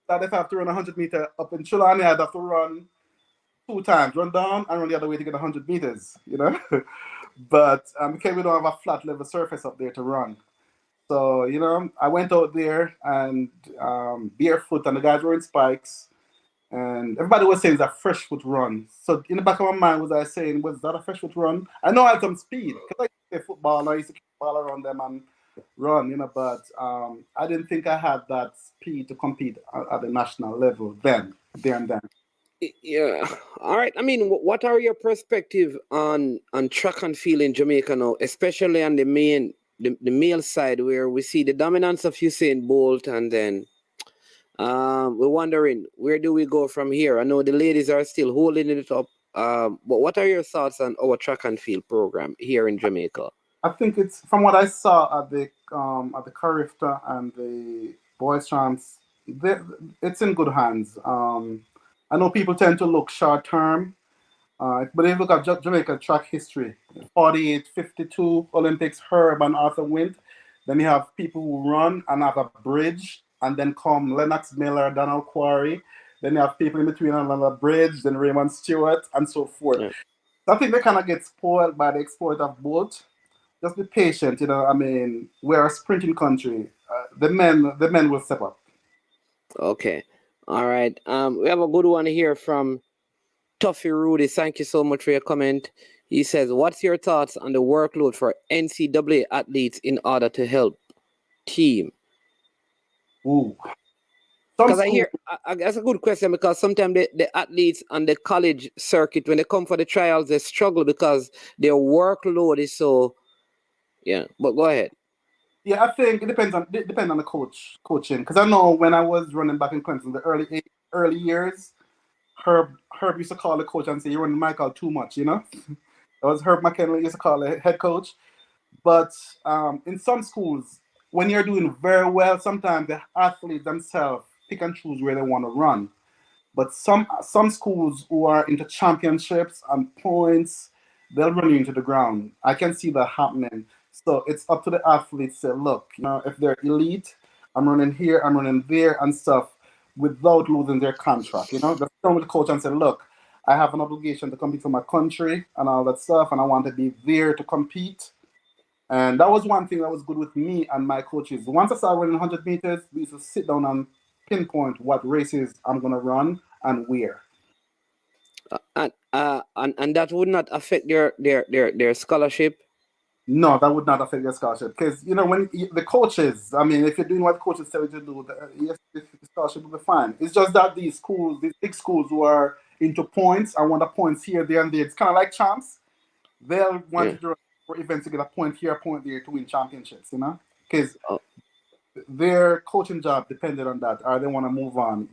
that if I have to run 100 meters up in Trelawney, I'd have to run 2 times, run down and run the other way to get 100 meters, But because we don't have a flat level surface up there to run. So, I went out there and barefoot, and the guys were in spikes. And everybody was saying it's a fresh foot run. So in the back of my mind was I saying, was that a fresh foot run? I know I had some speed, because I play football, I used to kick the ball around them and run, but I didn't think I had that speed to compete at the national level there and then. Yeah. All right. I mean, what are your perspective on track and field in Jamaica now, especially on the male side, where we see the dominance of Usain Bolt, and then we're wondering, where do we go from here? I know the ladies are still holding it up, but what are your thoughts on our track and field program here in Jamaica? I think it's, from what I saw at the Carifta and the Boys Champs, it's in good hands. I know people tend to look short term, but if you look at Jamaica track history, 48, 52 Olympics, Herb and Arthur Wint. Then you have people who run and have a bridge, and then come Lennox Miller, Donald Quarry. Then you have people in between another bridge, then Raymond Stewart, and so forth. Yeah. So I think they kind of get spoiled by the export of both. Just be patient, we're a sprinting country. The men will step up. Okay. All right. We have a good one here from Tuffy Rudy. Thank you so much for your comment. He says, what's your thoughts on the workload for NCAA athletes in order to help team? Ooh. Because that's a good question, because sometimes the athletes on the college circuit, when they come for the trials, they struggle because their workload is so, but go ahead. Yeah, I think it depends on the coaching. Because I know when I was running back in Clemson, the early years, Herb used to call the coach and say, "You're running Michael too much," That was Herb McKinley used to call the head coach. But in some schools, when you're doing very well, sometimes the athletes themselves pick and choose where they want to run. But some schools who are into championships and points, they'll run you into the ground. I can see that happening. So it's up to the athletes to say, look, if they're elite, I'm running here, I'm running there and stuff, without losing their contract. Just come with the coach and say, look, I have an obligation to compete for my country and all that stuff, and I want to be there to compete. And that was one thing that was good with me and my coaches. Once I started running 100 meters, we used to sit down and pinpoint what races I'm going to run and where. And that would not affect their scholarship? No, that would not affect your scholarship because when the coaches. I mean, if you're doing what the coaches tell you to do, yes, the scholarship will be fine. It's just that these big schools who are into points and want the points here, there, and there. It's kind of like champs. They'll want to do for events to get a point here, a point there to win championships. Because their coaching job depended on that, or they want to move on.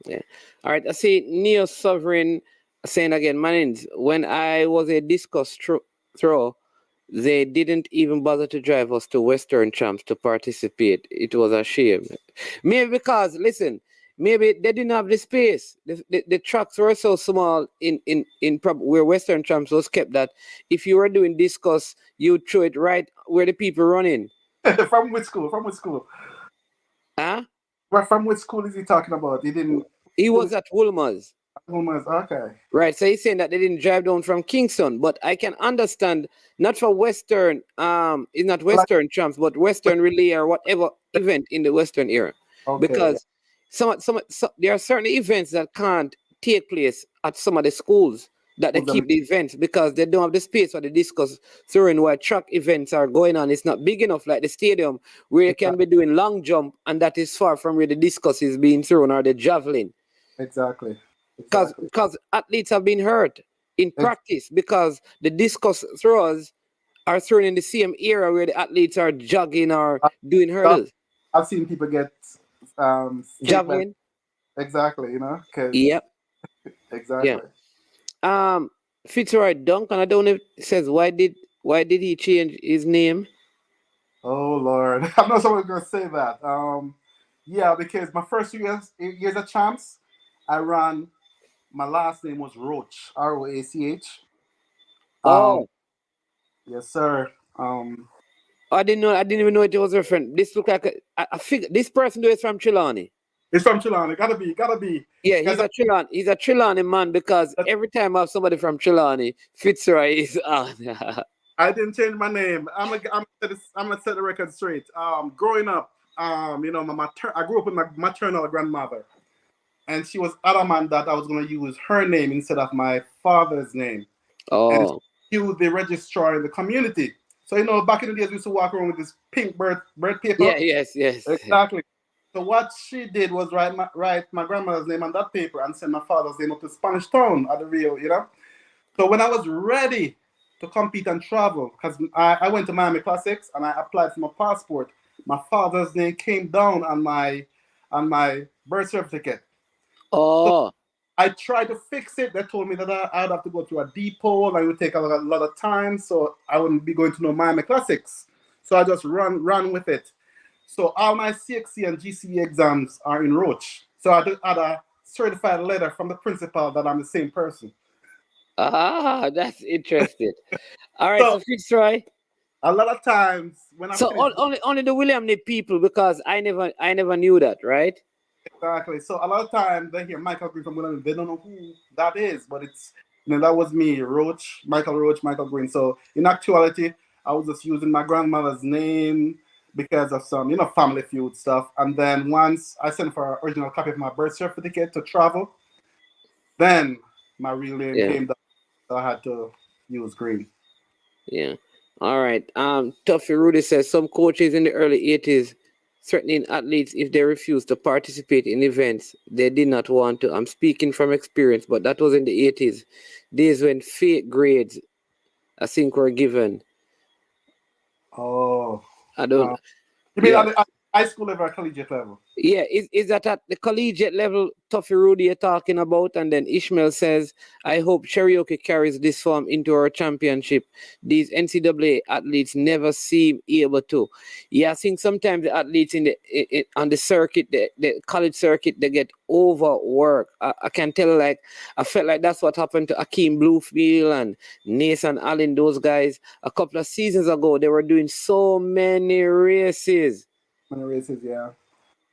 Yeah. All right. I see Neo Sovereign saying again, Manins, when I was a discus throw, they didn't even bother to drive us to Western Champs to participate. It was a shame. Maybe because, listen, maybe they didn't have the space. The tracks were so small in where Western Champs was kept that if you were doing discus, you'd throw it right where the people running. From which school? From which school? Huh? From which school is he talking about? He was at Woolmer's. Woolmer's, okay. Right, so he's saying that they didn't drive down from Kingston, but I can understand not for Western, it's not Western Champs, but Western Relay or whatever event in the Western era, because some there are certain events that can't take place at some of the schools that they keep the events because they don't have the space for the discus throwing while track events are going on. It's not big enough like the stadium where you can be doing long jump and that is far from where the discus is being thrown or the javelin. Exactly. Because athletes have been hurt in practice because the discus throwers are thrown in the same area where the athletes are jogging or doing hurdles. I've seen people get javelin. Exactly, Yep. Exactly. Yeah. Fitzroy Duncan, I don't know if it says why did he change his name? Oh Lord. I know someone's gonna say that. Yeah, because my first 2 years at Champs, my last name was Roach, Roach. Yes, sir. I didn't even know it was a friend. This look like I figure this person is from Trelawney. It's from Trelawney. Gotta be. Yeah, he's a Trelawney man because every time I have somebody from Trelawney, Fitzroy is on. I didn't change my name. I'm gonna set the record straight. Growing up, I grew up with my maternal grandmother, and she was adamant that I was gonna use her name instead of my father's name. And she was the registrar in the community. So back in the days we used to walk around with this pink birth paper. Yeah, yes. Exactly. So what she did was write my grandmother's name on that paper and send my father's name up to Spanish Town at the Rio, So when I was ready to compete and travel, because I went to Miami Classics and I applied for my passport, my father's name came down on my birth certificate. So I tried to fix it. They told me that I'd have to go through a depot and it would take a lot of time, so I wouldn't be going to no Miami Classics. So I just run with it. So all my CXC and GCE exams are in Roach. So I had a certified letter from the principal that I'm the same person. That's interesting. All right, so Fitzroy. A lot of times when I'm only the William Knibb people, because I never knew that, right? Exactly. So a lot of times they hear Michael Green from William Knibb, they don't know who that is, but it's that was me, Michael Green. So in actuality, I was just using my grandmother's name because of some, family feud stuff. And then once I sent for an original copy of my birth certificate to travel, then my real name came down. So I had to use Green. Yeah. All right. Tuffy Rudy says some coaches in the early 80s threatening athletes if they refuse to participate in events they did not want to. I'm speaking from experience, but that was in the 80s. Days when fake grades, I think, were given. I don't. You mean at the high school level or collegiate level? Yeah, is that at the collegiate level, Tuffy Rudy you're talking about? And then Ishmael says, I hope Cherokee carries this form into our championship. These NCAA athletes never seem able to. Yeah, I think sometimes the athletes on the circuit, the college circuit, they get overworked. I can tell, I felt like that's what happened to Akeem Bluefield and Nathan Allen, those guys. A couple of seasons ago, they were doing so many races. Yeah.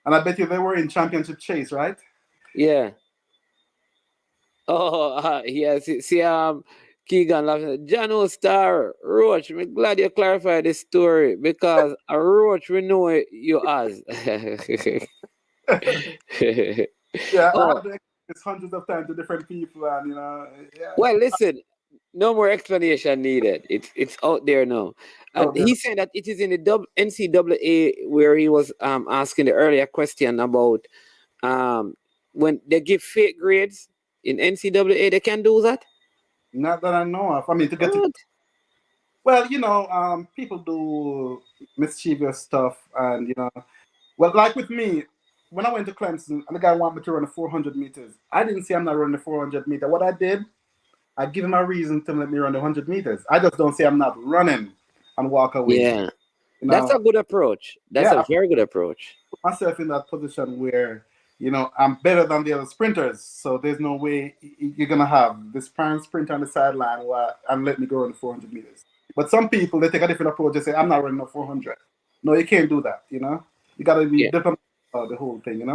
And I bet you they were in championship chase, right? Yeah. Yes. See, Keegan laughing. Jano Star, Roach, I'm glad you clarified this story because a Roach we know you as. Yeah, I had to explain this hundreds of times to different people, and Well, listen, No more explanation needed. It's out there now. And So he said that it is in the NCAA where he was asking the earlier question about um when they give fake grades in NCAA, they can do that. not that I know of. I mean, to get to What? well, people do mischievous stuff, and well, like with me, when I went to Clemson, and the guy wanted me to run the 400 meters. I didn't say I'm not running the 400 meter. What I did, I give him a reason to let me run the 100 meters. I just don't say I'm not running and walk away. Yeah, You that's know, a good approach. That's yeah, a very good approach. put myself in that position where I'm better than the other sprinters, so there's no way you're gonna have this prime sprinter on the sideline and let me go run the 400 meters. But some people they take a different approach. They say I'm not running no 400. No, you can't do that. You gotta be Yeah. different about the whole thing.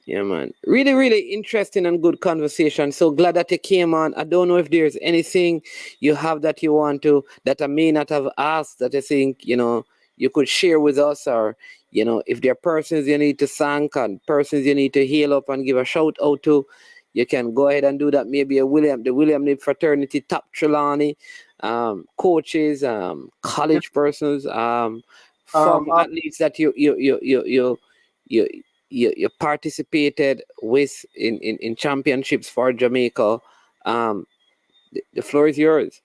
Yeah, man. Really, really interesting and good conversation. So glad that you came on. I don't know if there's anything you have that you want to, that I may not have asked, that I think, you could share with us, or, if there are persons you need to thank and persons you need to heal up and give a shout out to, you can go ahead and do that. Maybe the William Knibb fraternity, top Trelawney, coaches, college persons, former Uh, athletes that you you participated with in championships for Jamaica. The floor is yours.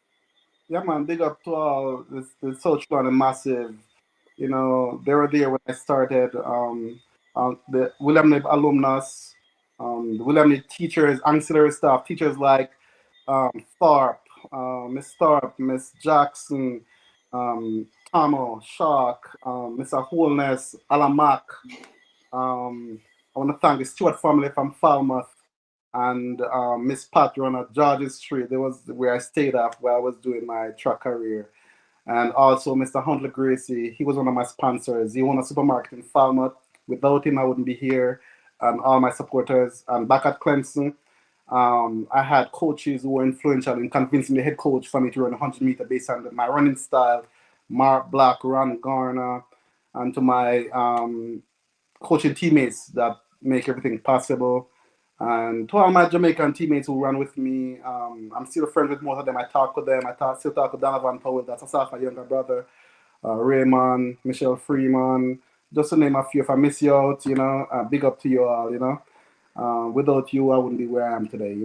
yeah, man. Big up to all the social and the massive. They were there when I started. The William Knibb alumnus, the William Knibb teachers, ancillary staff, teachers like Thorpe, Miss Thorpe, Miss Jackson, Tomo, Shark, Mr. Holness, Alamak. I want to thank the Stewart family from Falmouth and Miss Pat run at George's Street. There was where I stayed at while I was doing my track career. And also Mr. Huntley Gracie, he was one of my sponsors. He owned a supermarket in Falmouth. Without him, I wouldn't be here. And all my supporters. And back at Clemson, I had coaches who were influential in convincing the head coach for me to run a 100-meter based on my running style, Mark Black, Ron Garner, and to my coaching teammates that make everything possible. And to all my Jamaican teammates who ran with me, I'm still friends with most of them. I talk with them. Still talk with Donovan Powell, that's myself, my younger brother, Raymond, Michelle Freeman, just to name a few. If I miss you out, big up to you all, without you, I wouldn't be where I am today.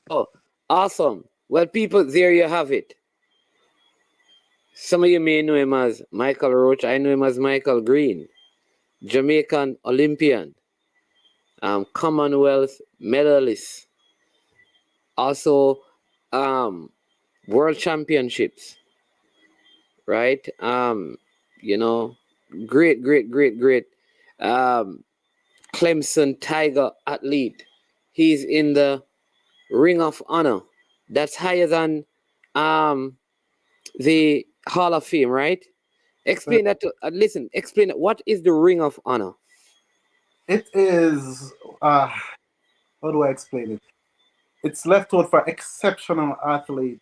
Oh, awesome. Well, people, there you have it. Some of you may know him as Michael Roach. I know him as Michael Green, Jamaican Olympian, Commonwealth medalist, also World Championships, right? Great, great, great, great. Clemson Tiger athlete. He's in the Ring of Honor. That's higher than the Hall of Fame, right? Explain that to explain what is the Ring of Honor? It is, how do I explain it? It's left out for exceptional athletes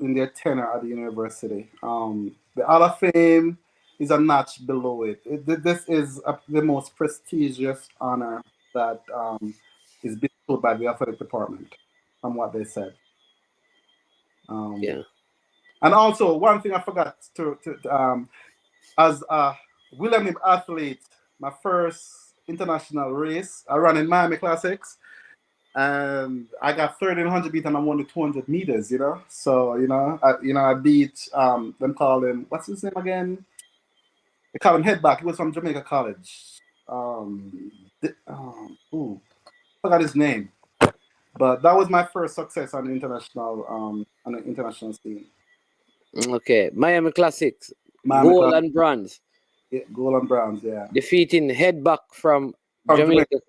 in their tenure at the university. The Hall of Fame is a notch below it. This is the most prestigious honor that is bestowed by the athletic department, from what they said. Yeah. And also, one thing I forgot as a William Knibb athlete, my first international race, I ran in Miami Classics. And I got 1,300 beat and I won the 200 meters, So, I beat, them call him, what's his name again? They call him Headback. He was from Jamaica College. Forgot his name. But that was my first success on the international scene. Okay. Miami Classics. Miami Gold Classics. and bronze. Yeah, gold and bronze, yeah. Defeating Headback from Jamaica.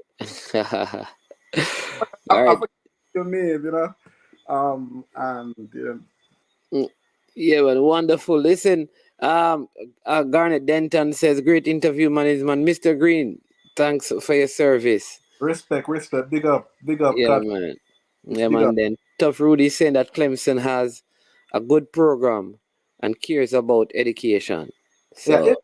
All right. Your name, Yeah, well, wonderful. Listen, Garnet Denton says, great interview, management. Mr. Green, thanks for your service. Respect. Big up. Yeah, God. man. Yeah, man. Then Tough Rudy saying that Clemson has a good program and cares about education. So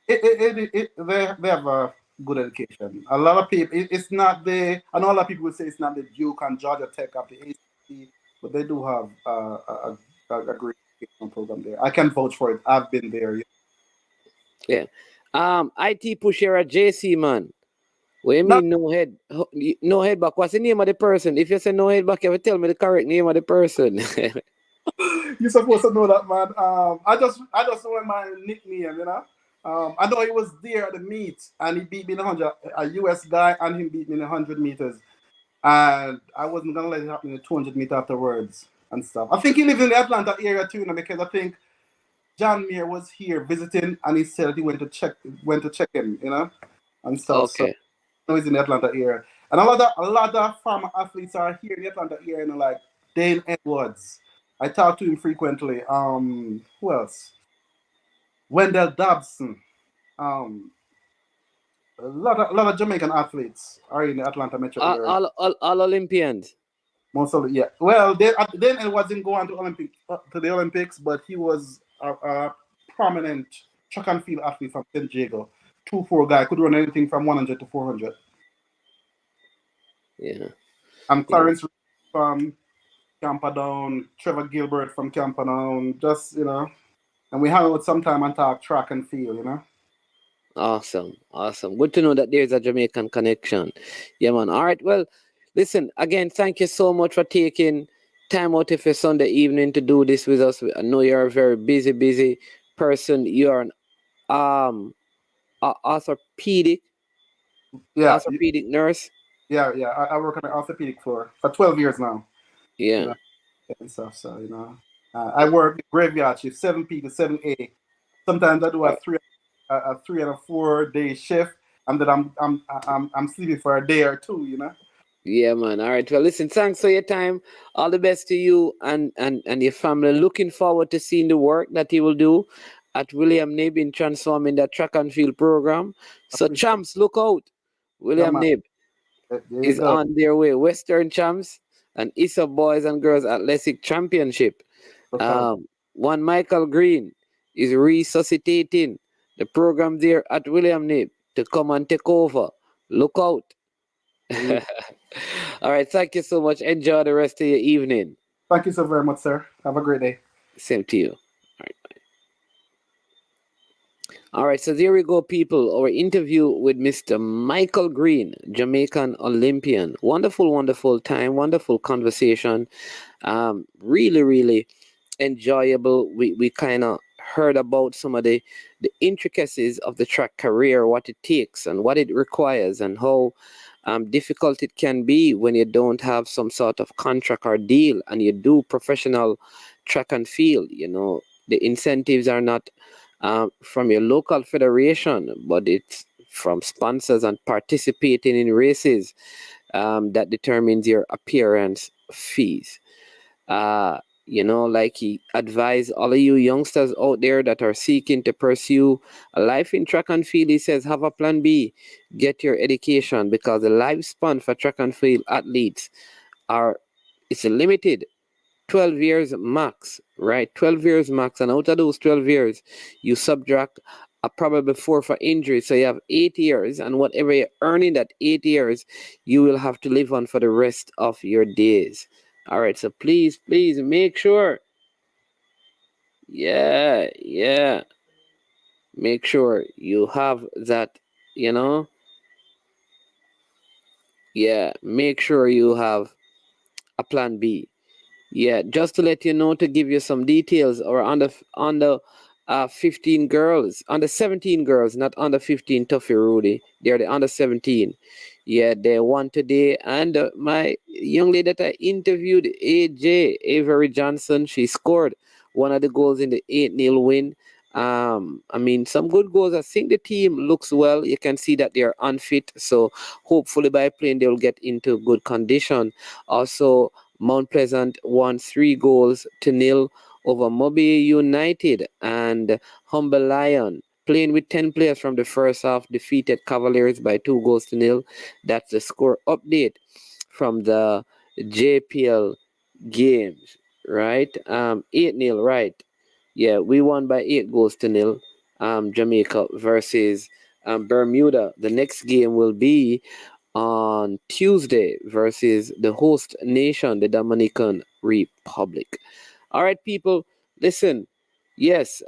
Yeah, they have good education. A lot of people, it's not the. I know a lot of people would say it's not the Duke and Georgia Tech of the ACC, but they do have a great educational program there. I can vouch for it. I've been there. Yeah. IT pusher at JC, man. What you Not mean no head? No head back. What's the name of the person? If you say no head back, you have to tell me the correct name of the person. you're supposed to know that, man. I just know my nickname, you know. I know he was there at the meet and he beat me in 100, a US guy, and he beat me in 100 meters. And I wasn't gonna let it happen in the 200 meter afterwards and stuff. I think he lives in the Atlanta area too, you know, because I think John Muir was here visiting and he said he went to check him, you know, and stuff. So Okay. I know he's in the Atlanta area. And a lot of former athletes are here in the Atlanta area, you know, like Dane Edwards. I talk to him frequently. Who else? Wendell Dobson. Um, a lot of Jamaican athletes are in the Atlanta metro All, area. all Olympians. Most of it, yeah. Well, then it wasn't going to the Olympics, but he was a prominent track and field athlete from San Diego. 2-4 guy, could run anything from 100 to 400. Yeah. And Clarence from Camperdown, Trevor Gilbert from Camperdown, just, you know, and we hang out sometime and talk track and field, you know. Awesome. Awesome. Good to know that there's a Jamaican connection. Yeah, man. All right. Well, listen, again, thank you so much for taking time out of your Sunday evening to do this with us. I know you're a very busy person. You're an um orthopedic Yeah, orthopedic nurse. yeah. I work on the orthopedic floor for 12 years now, you Yeah. know, and stuff. So, you know, I work graveyard shift, 7 p to 7 a. Sometimes I do Uh, a 3 and a 4 day shift, and then I'm sleeping for a day or two, you know. Yeah, man. All right. Well, listen, thanks for your time. All the best to you and your family. Looking forward to seeing the work that you will do at William Knibb in transforming that track and field program. So, Appreciate it. champs, look out. Yeah, William man. Knibb There you is go. on their way. Western champs and ISA Boys and Girls Athletic Championship. Okay. One Michael Green is resuscitating the program there at William Knibb to come and take over. Look out. There you go. All right. Thank you so much. Enjoy the rest of your evening. Thank you so very much, sir. Have a great day. Same to you. All right. All right. So there we go, people. Our interview with Mr. Michael Green, Jamaican Olympian. Wonderful time. Wonderful conversation. Really enjoyable. We kind of heard about some of the intricacies of the track career, what it takes and what it requires, and how difficult it can be when you don't have some sort of contract or deal and you do professional track and field. You know, the incentives are not from your local federation, but it's from sponsors and participating in races that determines your appearance fees. Uh, like he advised all of you youngsters out there that are seeking to pursue a life in track and field. He says, have a plan B, get your education, because the lifespan for track and field athletes are it's limited. 12 years max, right? 12 years max. And out of those 12 years, you subtract a probable 4 for injury. So you have 8 years, and whatever you're earning that 8 years, you will have to live on for the rest of your days. All right. So please make sure. Yeah. Make sure you have that, you know. Yeah. Make sure you have a plan B. Yeah, just to let you know, to give you some details, or under 15 girls, under 17 girls, not under 15, Tuffy Rudy. They're the under 17. Yeah, they won today. And my young lady that I interviewed, AJ Avery Johnson, she scored one of the goals in the 8-0 win. I mean, some good goals. I think the team looks well. You can see that they are unfit, so hopefully by playing they will get into good condition. Also, Mount Pleasant won 3 goals to 0 over Mobile United, and Humble Lion, playing with 10 players from the first half, defeated Cavaliers by 2 goals to 0. That's the score update from the JPL games, right? 8-0, right? Yeah, we won by 8 goals to 0. Jamaica versus Bermuda. The next game will be on Tuesday versus the host nation, the Dominican Republic. All right, people, listen. Yes,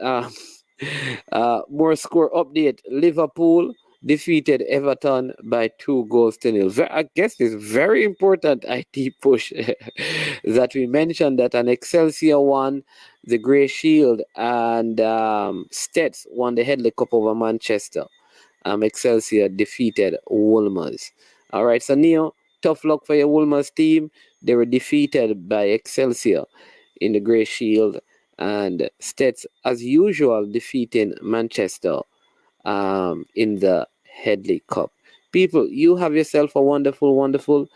more score update. Liverpool defeated Everton by 2 goals to 0. I guess it's very important IT push that we mentioned that an Excelsior won the Grey Shield and Stets won the Headley Cup over Manchester. Excelsior defeated Wolmer's. All right, so Neo, tough luck for your Wolmer's team. They were defeated by Excelsior in the Grey Shield, and Stets, as usual, defeating Manchester in the Headley Cup. People, you have yourself a wonderful, wonderful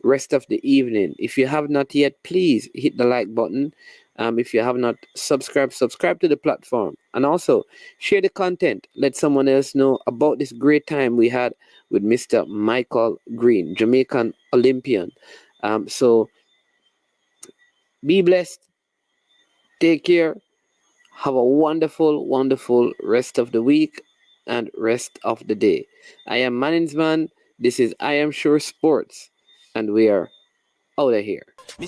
rest of the evening. If you have not yet, please hit the like button. If you have not subscribed to the platform, and also share the content. Let someone else know about this great time we had with Mr. Michael Green, Jamaican Olympian. So be blessed. Take care. Have a wonderful, wonderful rest of the week and rest of the day. I am Manningsman. This is I Am Sure Sports, and we are out of here. You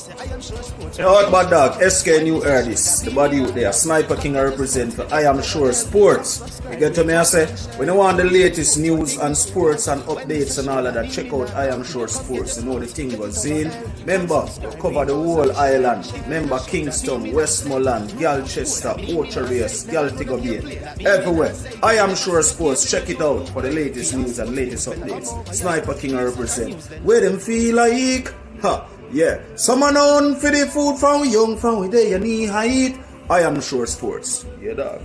know what, bad dog? SK New Erdis, the body out there, Sniper King I represent for I Am Sure Sports. You get to me, I say, when you want the latest news and sports and updates and all of that, check out I Am Sure Sports. You know the thing goes in. Remember, you cover the whole island. Remember Kingston, Westmoreland, Galchester, Orchard Race, Galtigo Bay, everywhere. I Am Sure Sports. Check it out for the latest news and latest updates. Sniper King I represent. Where them feel like? Ha. Yeah, someone on for the food from we young, from we day, you need height. I Am Sure Sports. Yeah, dog.